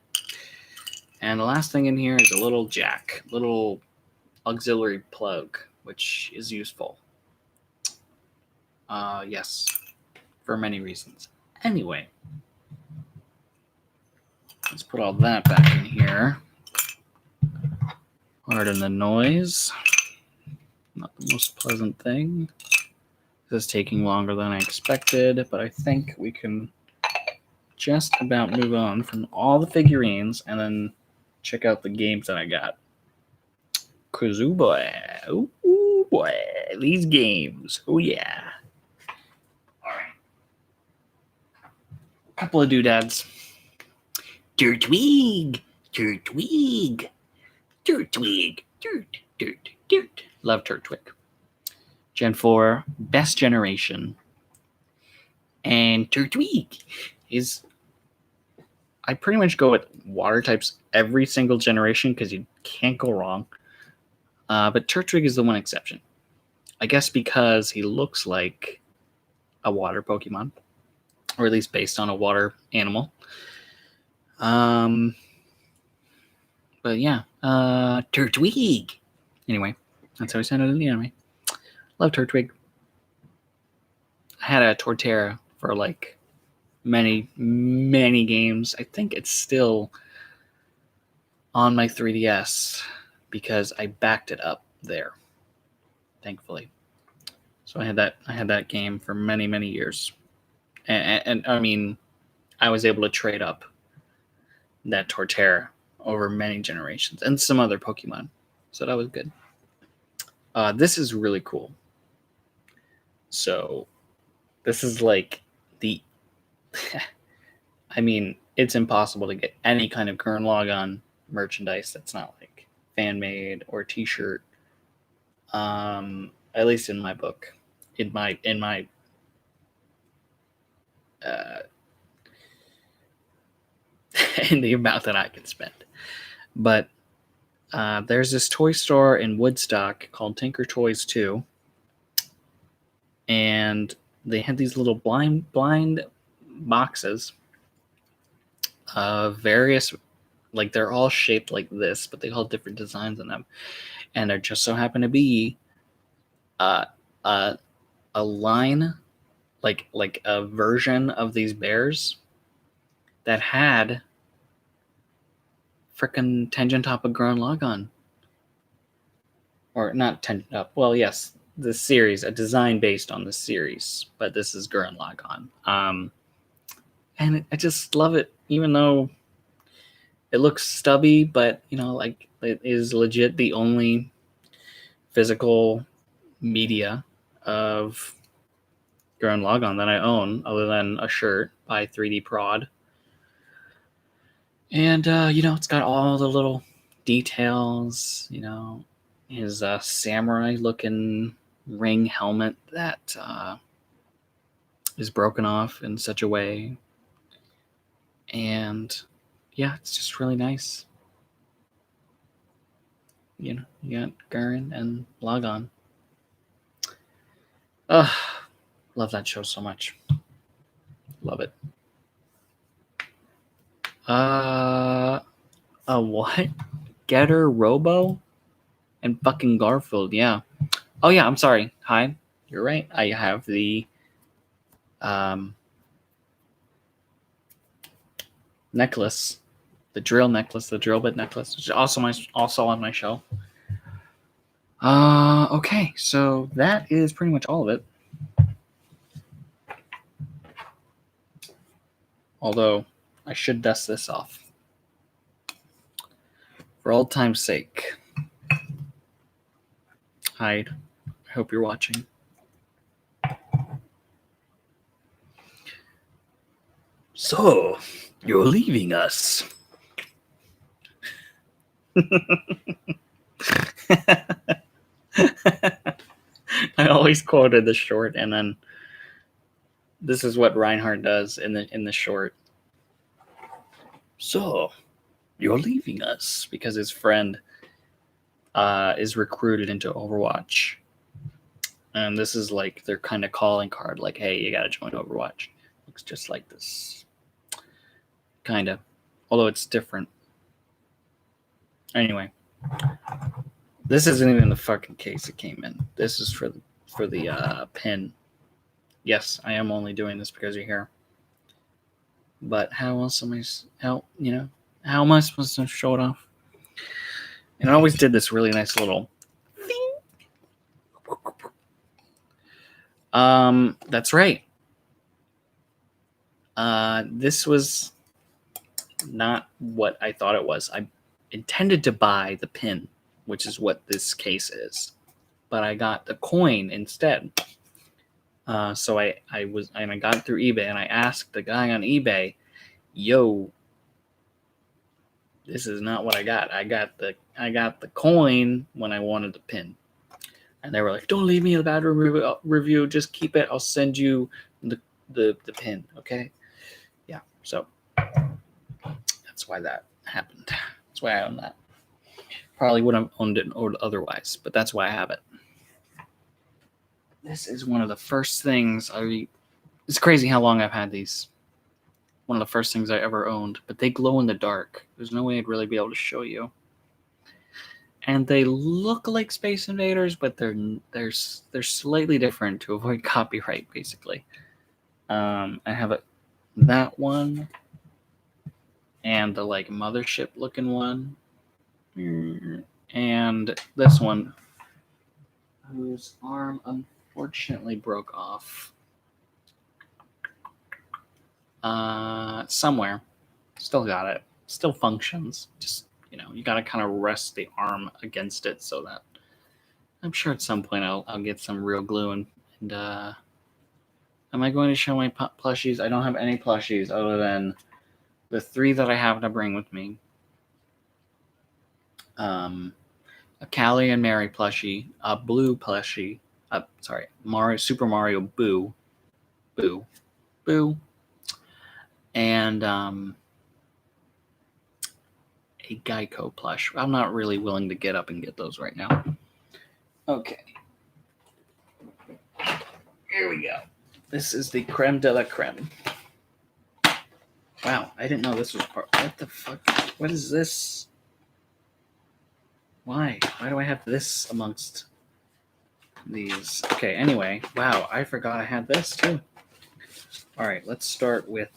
And the last thing in here is a little jack, little auxiliary plug, which is useful. Yes, for many reasons. Anyway, let's put all that back in here. Pardon the noise. Not the most pleasant thing. This is taking longer than I expected, but I think we can just about move on from all the figurines and then check out the games that I got. Kazoo boy. Ooh boy. These games. Oh yeah. Alright. Couple of doodads. Turtwig. Turtwig. Turtwig. Dirt. Love Turtwig. Gen 4, best generation. And Turtwig is... I pretty much go with water types every single generation because you can't go wrong. But Turtwig is the one exception. I guess because he looks like a water Pokemon. Or at least based on a water animal. But yeah. Turtwig. Anyway, that's how we send it in the anime. Love Turtwig. I had a Torterra for like many games. I think it's still on my 3DS. because I backed it up there, thankfully. So I had that game for many, many years, and I mean, I was able to trade up that Torterra over many generations and some other Pokemon, so that was good. This is really cool. So this is like the I mean, it's impossible to get any kind of Gurren Lagann merchandise that's not like fan made or T-shirt. At least in my book, in my uh, in the amount that I can spend. But there's this toy store in Woodstock called Tinker Toys 2, and they had these little blind boxes of various, like they're all shaped like this, but they all have different designs in them, and there just so happen to be uh, a line, like a version of these bears that had frickin' Tengen Toppa Gurren Lagann. Or not Tengen Toppa. Well, yes, the series, a design based on the series, but this is Gurren Lagann. And I just love it, even though it looks stubby, but like it is legit the only physical media of Gurren Lagann that I own, other than a shirt by 3D Prod. And it's got all the little details. His samurai-looking ring helmet that is broken off in such a way, and yeah, it's just really nice. You got Gurren and Lagann. Ugh, love that show so much. Love it. What? Getter Robo and fucking Garfield, yeah. Oh yeah, I'm sorry. Hi, you're right. I have the necklace, the drill necklace, the drill bit necklace, which is also on my shelf. Okay, so that is pretty much all of it. Although I should dust this off for old time's sake. Hi, I hope you're watching. So, you're leaving us. I always quoted the short, and then this is what Reinhardt does in the short. So, you're leaving us, because his friend is recruited into Overwatch, and this is like their kind of calling card, like, hey, you gotta join Overwatch. Looks just like this, kind of, although it's different. Anyway, this isn't even the fucking case it came in. This is for the pin. Yes, I am only doing this because you're here. But how else am I? How am I supposed to show it off? And I always did this really nice little thing. That's right. This was not what I thought it was. I intended to buy the pin, which is what this case is, but I got the coin instead. So I got it through eBay, and I asked the guy on eBay, "Yo, this is not what I got. I got the coin when I wanted the pin." And they were like, "Don't leave me a bad review. Just keep it. I'll send you the pin." Okay. Yeah. So that's why that happened. That's why I own that. Probably would have owned it otherwise, but that's why I have it. This is one of the first things it's crazy how long I've had these. One of the first things I ever owned, but they glow in the dark. There's no way I'd really be able to show you. And they look like Space Invaders, but they're slightly different to avoid copyright, basically. I have that one, and the like mothership looking one, and this one, whose arm unfortunately broke off. Somewhere. Still got it. Still functions. Just, you gotta kind of rest the arm against it so that I'm sure at some point I'll get some real glue and am I going to show my plushies? I don't have any plushies other than the 3 that I have to bring with me. A Callie and Mary plushie, a blue plushie, Super Mario Boo, and a Geico plush. I'm not really willing to get up and get those right now. Okay. Here we go. This is the creme de la creme. Wow, I didn't know this was part. What the fuck? What is this? Why? Why do I have this amongst these? Okay, anyway. Wow, I forgot I had this too. Alright, let's start with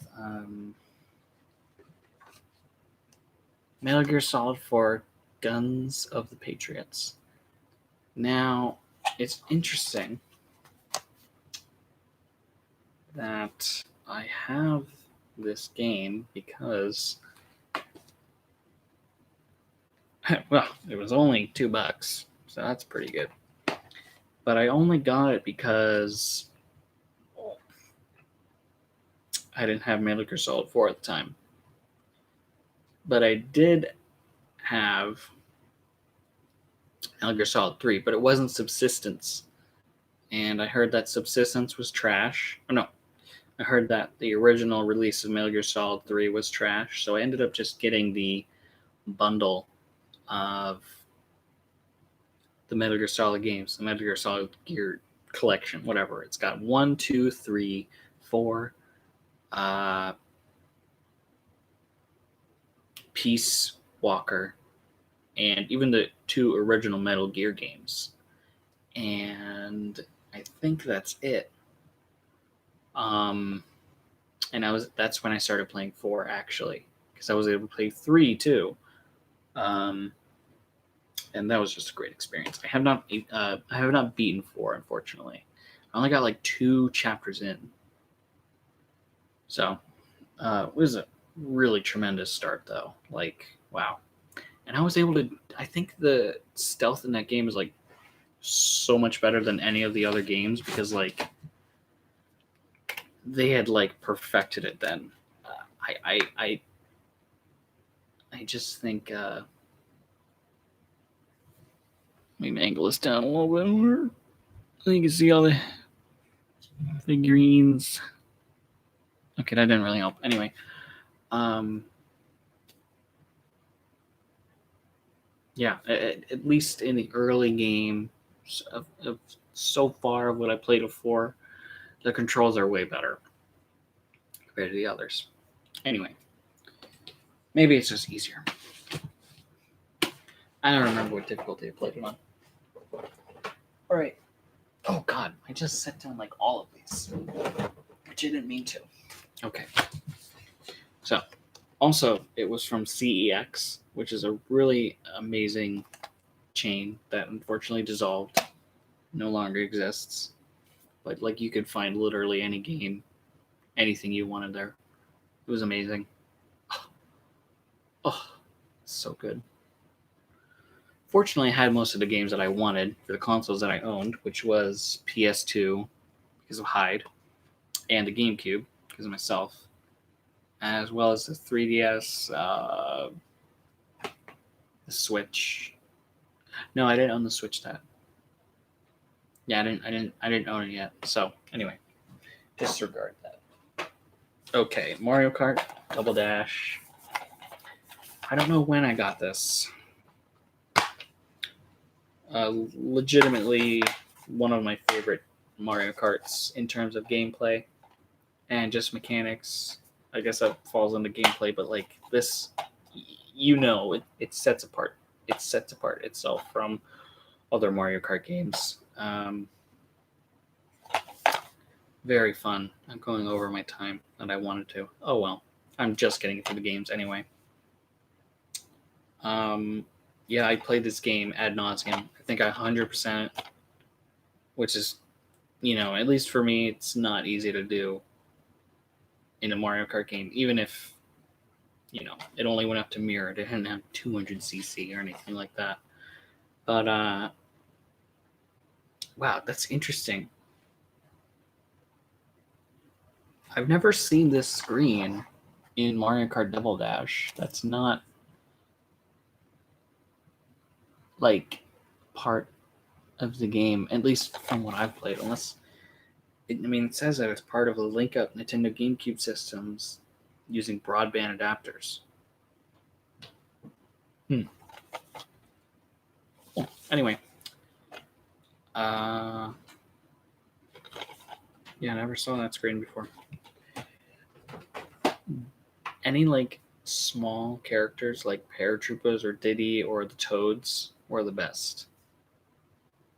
Metal Gear Solid 4 Guns of the Patriots. Now, it's interesting that I have this game because, well, it was only $2, so that's pretty good. But I only got it because I didn't have Metal Gear Solid 4 at the time. But I did have Metal Gear Solid 3, but it wasn't Subsistence. And I heard that Subsistence was trash. Oh, no. I heard that the original release of Metal Gear Solid 3 was trash, so I ended up just getting the bundle of the Metal Gear Solid games, the Metal Gear Solid Gear collection, whatever. It's got 1, 2, 3, 4, Peace Walker, and even the 2 original Metal Gear games. And I think that's it. And that's when I started playing 4, actually, because I was able to play 3 too. And that was just a great experience. I have not beaten 4, unfortunately. I only got like 2 chapters in. So it was a really tremendous start, though. Like, wow. And I was able to, I think the stealth in that game is like so much better than any of the other games because like they had like perfected it then. I just think let me angle this down a little bit more so you can see all the figurines. Okay, that didn't really help. Anyway, yeah, at least in the early game of so far of what I played before, the controls are way better compared to the others. Anyway, maybe it's just easier. I don't remember what difficulty I played it on. All right. Oh, God. I just set down like all of these, which I didn't mean to. Okay. So, also, it was from CEX, which is a really amazing chain that unfortunately dissolved, no longer exists. But like you could find literally any game, anything you wanted there. It was amazing. Oh, so good. Fortunately, I had most of the games that I wanted for the consoles that I owned, which was PS2 because of Hyde, and the GameCube because of myself, as well as the 3DS, the Switch. No, I didn't own the Switch. That. Yeah, I didn't own it yet. So anyway, disregard that. Okay, Mario Kart Double Dash. I don't know when I got this. Legitimately one of my favorite Mario Karts in terms of gameplay and just mechanics. I guess that falls into gameplay, but like this, it sets apart. It sets apart itself from other Mario Kart games. Very fun. I'm going over my time that I wanted to. Oh well, I'm just getting through the games anyway. Yeah, I played this game ad nauseum. I think I 100%, which is, at least for me, it's not easy to do in a Mario Kart game, even if, it only went up to mirror. It didn't have 200cc or anything like that. But, wow, that's interesting. I've never seen this screen in Mario Kart Double Dash. That's not, like, part of the game, at least from what I've played, unless it says that it's part of a link up Nintendo GameCube systems using broadband adapters. Cool. Anyway, yeah, I never saw that screen before. Any like small characters like Paratroopers or Diddy or the Toads were the best.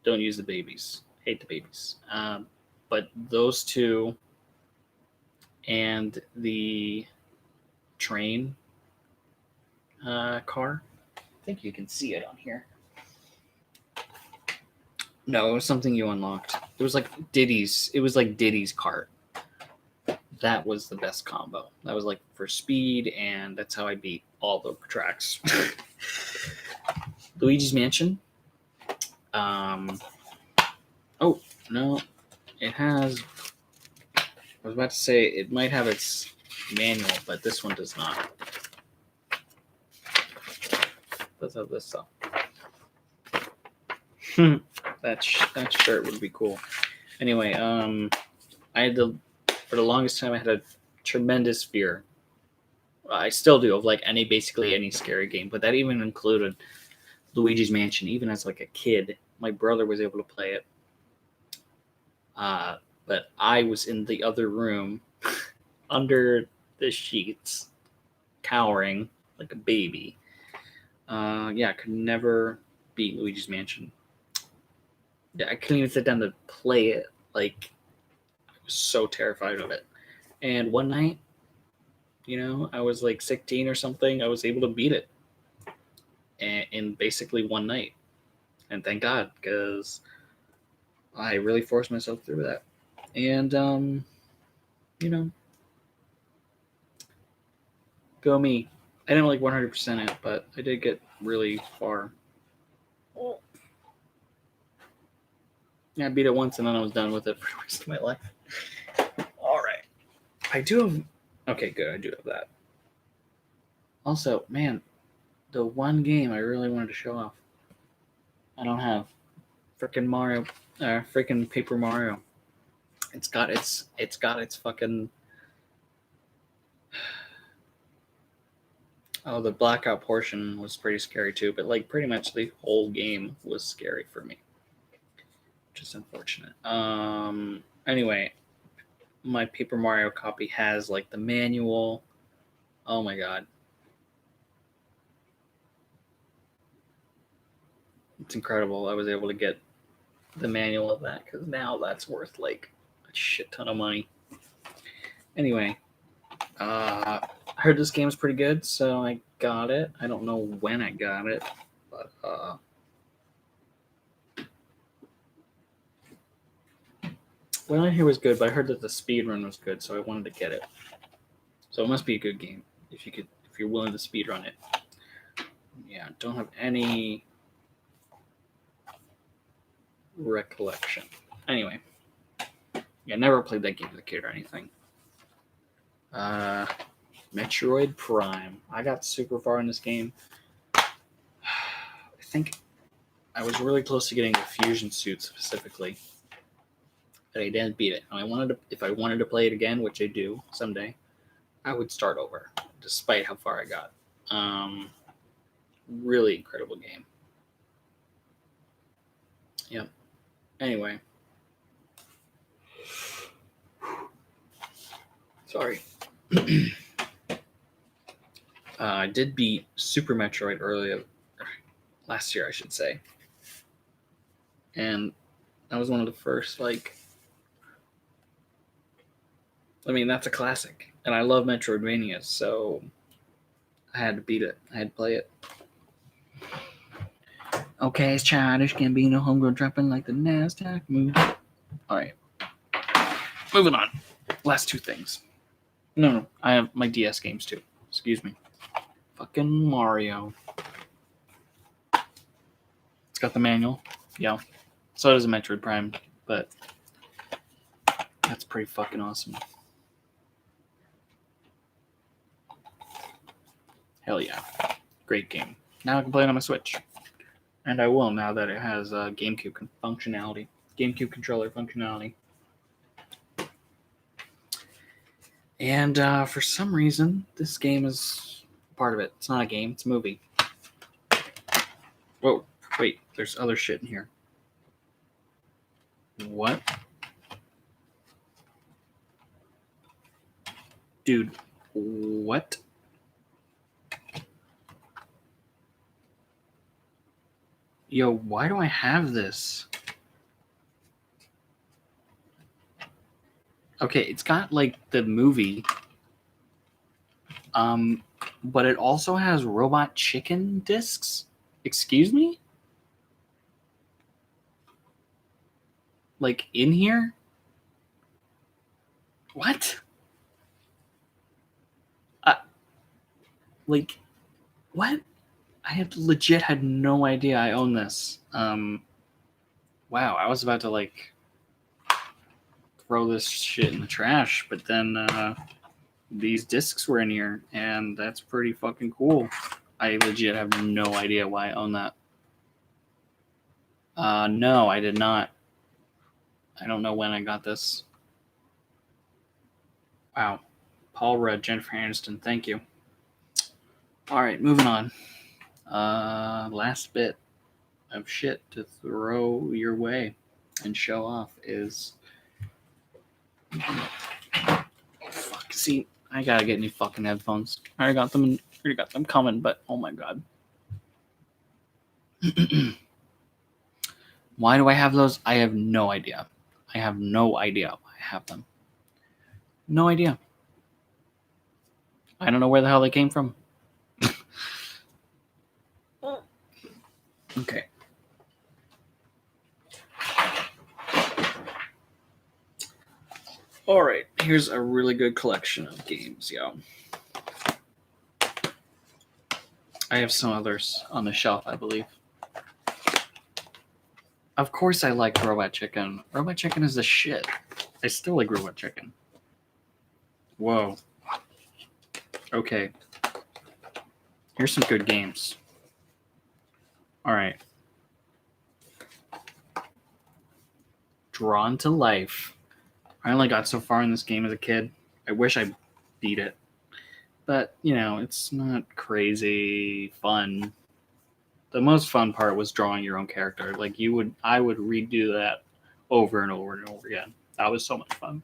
Don't use the babies. Hate the babies. But those two and the train car. I think you can see it on here. No, it was something you unlocked. It was like Diddy's. It was like Diddy's cart. That was the best combo. That was like for speed, and that's how I beat all the tracks. Luigi's Mansion. Oh no, it has. I was about to say it might have its manual, but this one does not. Does have this stuff. that shirt would be cool. Anyway, I had for the longest time I had a tremendous fear. I still do of like basically any scary game, but that even included Luigi's Mansion. Even as like a kid, my brother was able to play it, but I was in the other room under the sheets, cowering like a baby. Yeah, I could never beat Luigi's Mansion. Yeah, I couldn't even sit down to play it. Like, I was so terrified of it. And one night, I was like 16 or something. I was able to beat it in basically one night. And thank God, because I really forced myself through that. And, go me. I didn't like 100% it, but I did get really far. Yeah, I beat it once and then I was done with it for the rest of my life. All right. I do have. Okay, good. I do have that. Also, man, the one game I really wanted to show off, I don't have. Freaking Mario, freaking Paper Mario. It's got its fucking. Oh, the blackout portion was pretty scary too, but like pretty much the whole game was scary for me, which is unfortunate. Anyway, my Paper Mario copy has like the manual. Oh my god, it's incredible. I was able to get the manual of that because now that's worth like a shit ton of money. Anyway, I heard this game's pretty good, so I got it. I don't know when I got it, but well, I hear it was good, but I heard that the speed run was good, so I wanted to get it. So it must be a good game if you're willing to speed run it. Yeah, don't have any recollection. Anyway, yeah, never played that game as a kid or anything. Uh, Metroid Prime. I got super far in this game. I think I was really close to getting the fusion suit specifically, but I didn't beat it. And if I wanted to play it again, which I do someday, I would start over, despite how far I got. Really incredible game. Yep. Anyway, sorry. I did beat Super Metroid earlier, last year, I should say, and that was one of the first. That's a classic, and I love Metroidvania, so I had to beat it. I had to play it. Okay, it's childish Gambino, homegrown dropping like the NASDAQ move. All right. Moving on. Last two things. No, I have my DS games too. Excuse me. Fucking Mario. It's got the manual. Yeah. So does a Metroid Prime, but that's pretty fucking awesome. Hell yeah. Great game. Now I can play it on my Switch. And I will now that it has GameCube functionality. GameCube controller functionality. And for some reason, this game is part of it. It's not a game, it's a movie. Whoa, wait, there's other shit in here. What? Dude, what? Yo, why do I have this? Okay, it's got like the movie. But it also has Robot Chicken discs. Excuse me? Like in here? What? Like what? I had legit had no idea I own this. Wow, I was about to like throw this shit in the trash, but then these discs were in here, and that's pretty fucking cool. I legit have no idea why I own that. No, I did not. I don't know when I got this. Wow. Paul Rudd, Jennifer Aniston, thank you. All right, moving on. Last bit of shit to throw your way and show off is. Oh, fuck. See, I gotta get new fucking headphones. I already got them coming, but oh my god. Why do I have those? I have no idea. I have no idea why I have them. No idea. I don't know where the hell they came from. Okay. All right. Here's a really good collection of games, yo. I have some others on the shelf, I believe. Of course I like Robot Chicken. Robot Chicken is the shit. I still like Robot Chicken. Whoa. Okay. Here's some good games. All right. Drawn to Life. I only got so far in this game as a kid. I wish I beat it. But, you know, it's not crazy fun. The most fun part was drawing your own character. Like I would redo that over and over and over again. That was so much fun.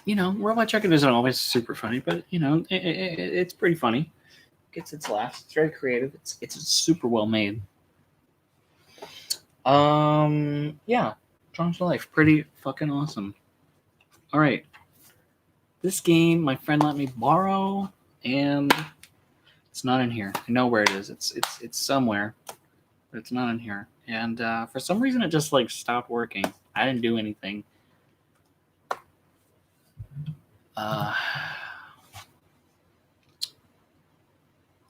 You know, Robot Chicken isn't always super funny, but you know, it's pretty funny. It gets its laughs. It's very creative. It's super well made. Yeah, Drawn to Life, pretty fucking awesome. All right, this game my friend let me borrow, and it's not in here. I know where it is. It's somewhere, but it's not in here. And for some reason, it just like stopped working. I didn't do anything. I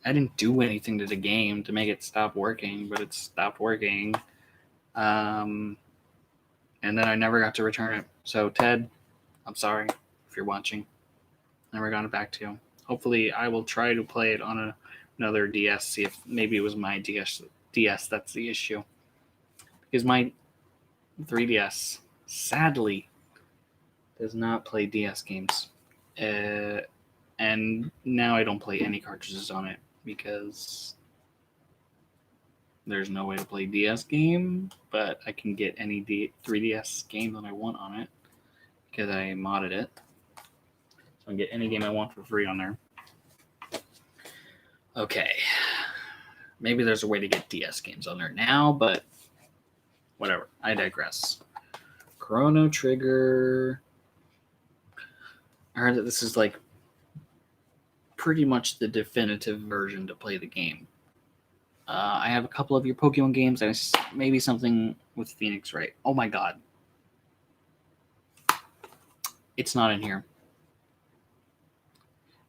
didn't do anything to the game to make it stop working, but it stopped working. And then I never got to return it. So Ted, I'm sorry if you're watching. Never got it back to you. Hopefully, I will try to play it on another DS. See if maybe it was my DS. That's the issue. Because my 3DS sadly does not play DS games. And now I don't play any cartridges on it because there's no way to play DS game, but I can get any 3DS game that I want on it because I modded it. So I can get any game I want for free on there. Okay. Maybe there's a way to get DS games on there now, but whatever. I digress. Chrono Trigger. I heard that this is like pretty much the definitive version to play the game. I have a couple of your Pokemon games, and maybe something with Phoenix Wright. Oh my god. It's not in here.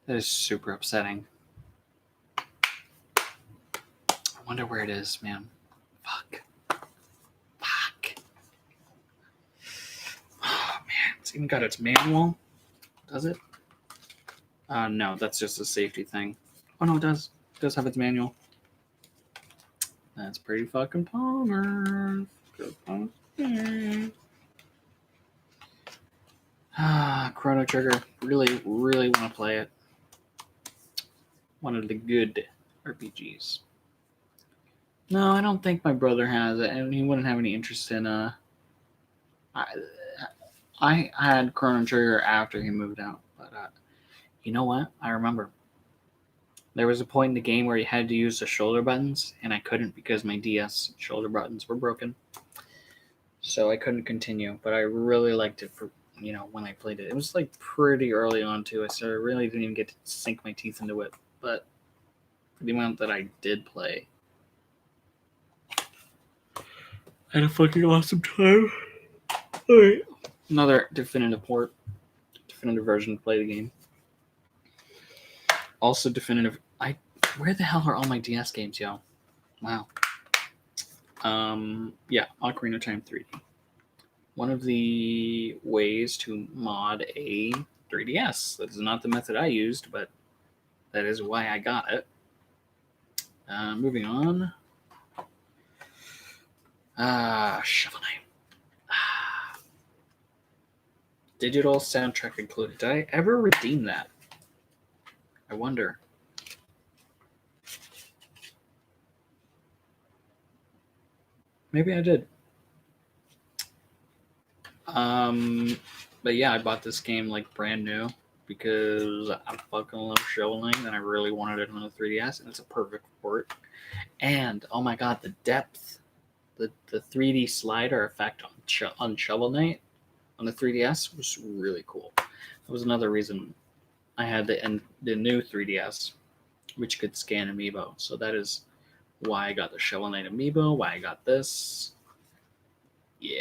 That is super upsetting. I wonder where it is, man. Fuck. Oh, man. It's even got its manual. Does it? No, that's just a safety thing. Oh, no, it does. It does have its manual. That's pretty fucking palmer. Chrono Trigger. Really, really want to play it. One of the good RPGs. No, I don't think my brother has it, and he wouldn't have any interest in. I had Chrono Trigger after he moved out, but you know what? I remember. There was a point in the game where you had to use the shoulder buttons, and I couldn't because my DS shoulder buttons were broken. So I couldn't continue, but I really liked it for, when I played it. It was like pretty early on too, so I really didn't even get to sink my teeth into it. But for the amount that I did play, I had a fucking awesome time. Alright. Another definitive version to play the game. Also definitive. Where the hell are all my DS games, yo? Wow. Yeah, Ocarina of Time 3D. One of the ways to mod a 3DS. That is not the method I used, but that is why I got it. Moving on. Shovel Knight. Digital soundtrack included. Did I ever redeem that? I wonder. Maybe I did. But yeah, I bought this game like brand new because I fucking love Shovel Knight and I really wanted it on the 3DS, and it's a perfect port. And oh my god, the depth, the 3D slider effect on Shovel Knight on the 3DS was really cool. That was another reason I had the new 3DS, which could scan amiibo. So that is why I got the Shovel Knight amiibo, why I got this. Yeah,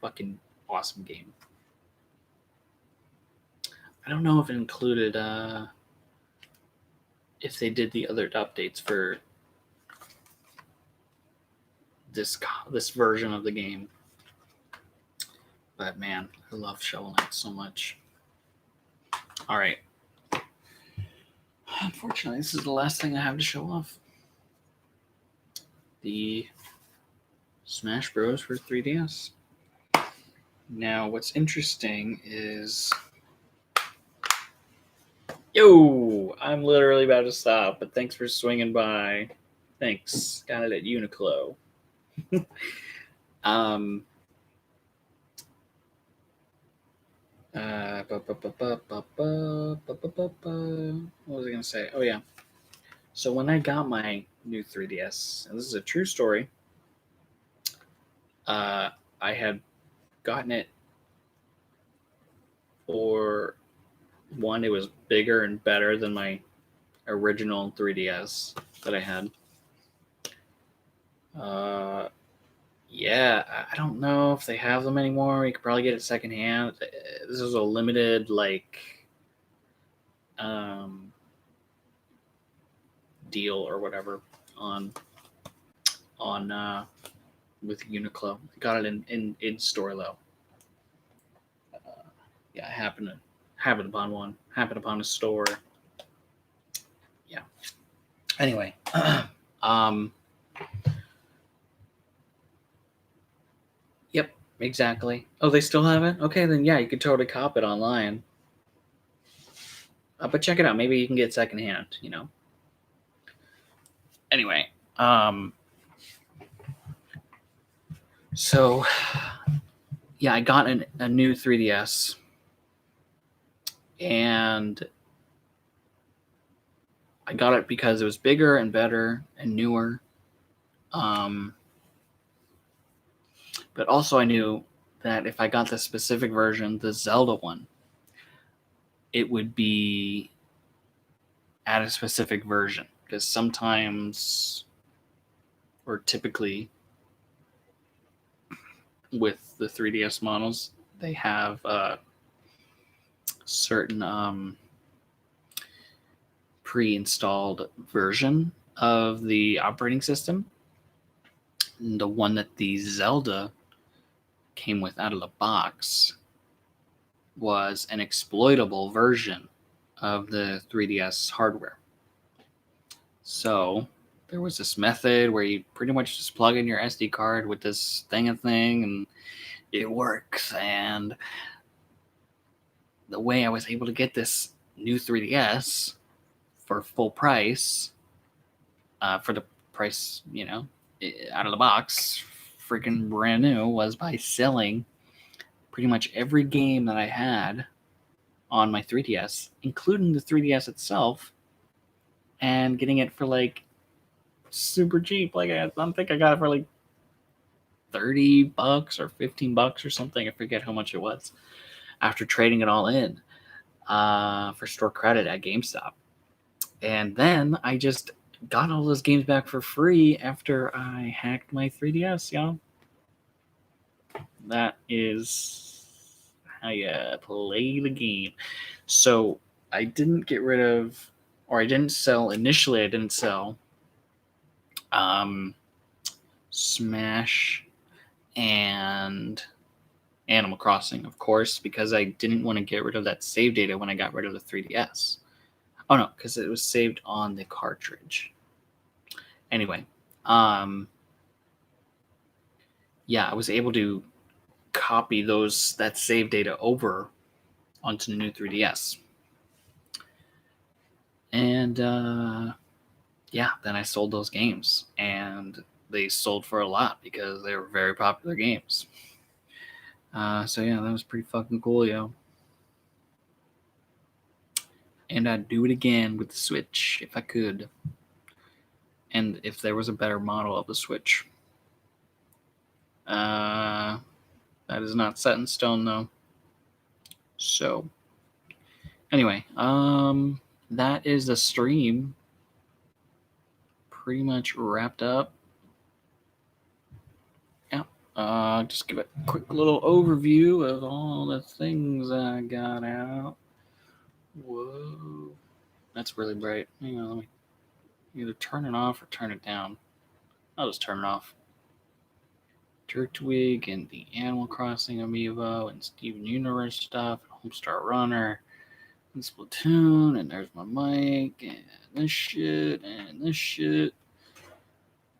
fucking awesome game. I don't know if it included, if they did the other updates for this version of the game. But man, I love Shovel Knight so much. All right. Unfortunately, this is the last thing I have to show off. The Smash Bros. For 3DS. Now, what's interesting is... Yo! I'm literally about to stop, but thanks for swinging by. Thanks. Got it at Uniqlo. What was I going to say? Oh, yeah. So when I got my new 3DS, and this is a true story, I had gotten it for one, it was bigger and better than my original 3DS that I had. Yeah, I don't know if they have them anymore. You could probably get it secondhand. This is a limited, deal or whatever on with Uniqlo. I got it in store though. Yeah, I happened upon a store. Yeah. Anyway, Yep, exactly. Oh, they still have it? Okay, then yeah, you could totally cop it online. But check it out. Maybe you can get secondhand, Anyway, so yeah, I got a new 3DS, and I got it because it was bigger and better and newer. But also I knew that if I got the specific version, the Zelda one, it would be at a specific version, because sometimes, or typically, with the 3DS models, they have a certain pre-installed version of the operating system. And the one that the Zelda came with out of the box was an exploitable version of the 3DS hardware. So there was this method where you pretty much just plug in your SD card with this thing and it works. And the way I was able to get this new 3DS for full price, for the price, out of the box, freaking brand new, was by selling pretty much every game that I had on my 3DS, including the 3DS itself, and getting it for like super cheap. Like I think I got it for like $30 or $15 or something. I forget how much it was. After trading it all in for store credit at GameStop, and then I just got all those games back for free after I hacked my 3DS. Y'all, that is how you play the game. So I didn't get rid of, or I didn't sell initially. I didn't sell Smash and Animal Crossing, of course, because I didn't want to get rid of that save data when I got rid of the 3DS. Oh no, because it was saved on the cartridge. Anyway, yeah, I was able to copy that save data over onto the new 3DS. And yeah, then I sold those games, and they sold for a lot because they were very popular games. So yeah, that was pretty fucking cool, yo. And I'd do it again with the Switch if I could. And if there was a better model of the Switch. That is not set in stone, though. So, anyway, that is the stream pretty much wrapped up. Yeah, just give a quick little overview of all the things I got out. Whoa, that's really bright. Hang on, let me either turn it off or turn it down. I'll just turn it off. Turtwig and the Animal Crossing amiibo and Steven Universe stuff, and Homestar Runner, and Splatoon, and there's my mic, and this shit, and this shit.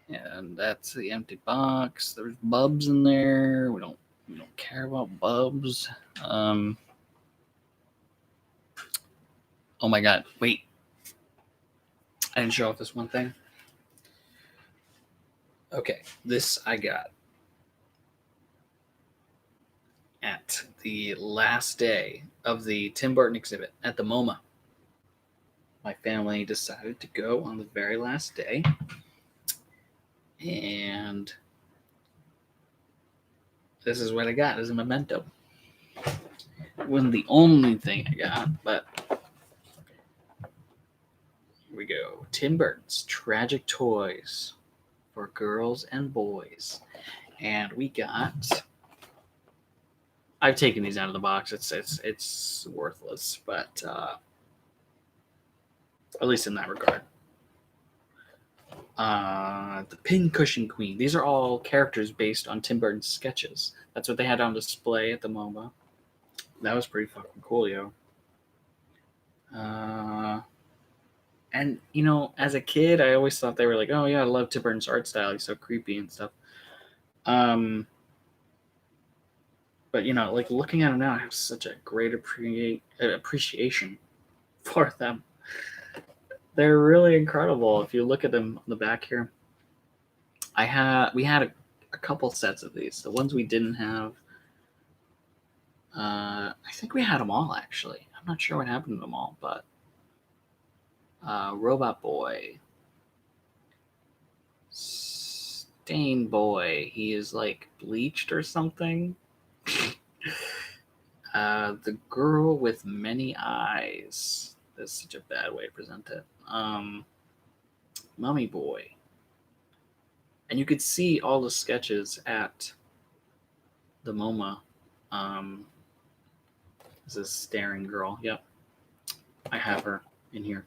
And that's the empty box. There's Bubs in there. We don't care about Bubs. Oh my god, wait. I didn't show off this one thing. Okay, this I got at the last day of the Tim Burton exhibit at the MoMA. My family decided to go on the very last day, and this is what I got as a memento. It wasn't the only thing I got, but here we go. Tim Burton's Tragic Toys for Girls and Boys. And we got... I've taken these out of the box. It's worthless, but at least in that regard. The Pincushion Queen. These are all characters based on Tim Burton's sketches. That's what they had on display at the MoMA. That was pretty fucking cool, yo. And, as a kid, I always thought they were like, oh, yeah, I love Tim Burton's art style. He's so creepy and stuff. But, like, looking at them now, I have such a great appreciation for them. They're really incredible. If you look at them on the back here, we had a couple sets of these. The ones we didn't have, I think we had them all, actually. I'm not sure what happened to them all, but Robot Boy, Stain Boy, he is like bleached or something. The Girl with Many Eyes. That's such a bad way to present it. Mummy Boy. And you could see all the sketches at the MoMA. This is Staring Girl. Yep. I have her in here.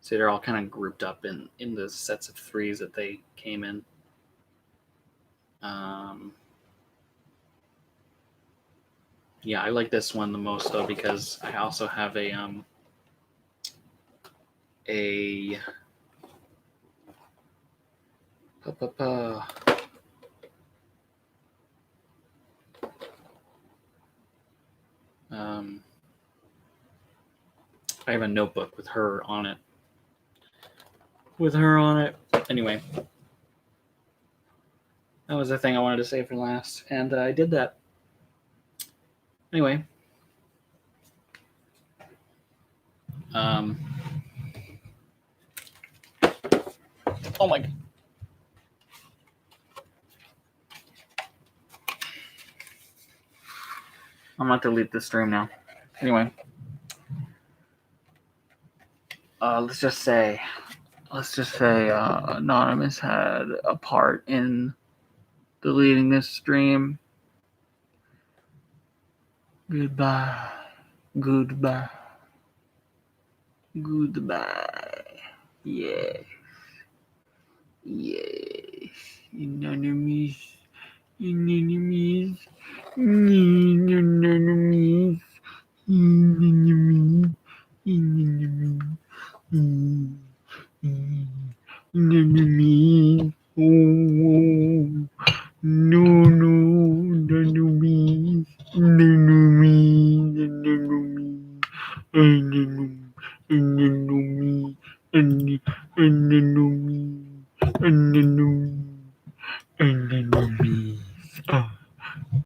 So they're all kind of grouped up in the sets of threes that they came in. Yeah, I like this one the most though because I also have a I have a notebook with her on it. Anyway, that was the thing I wanted to say for last, and I did that. Anyway, oh my God. I'm not delete this stream now. Anyway, let's just say Anonymous had a part in deleting this stream. Goodbye. Yes. Anonymous.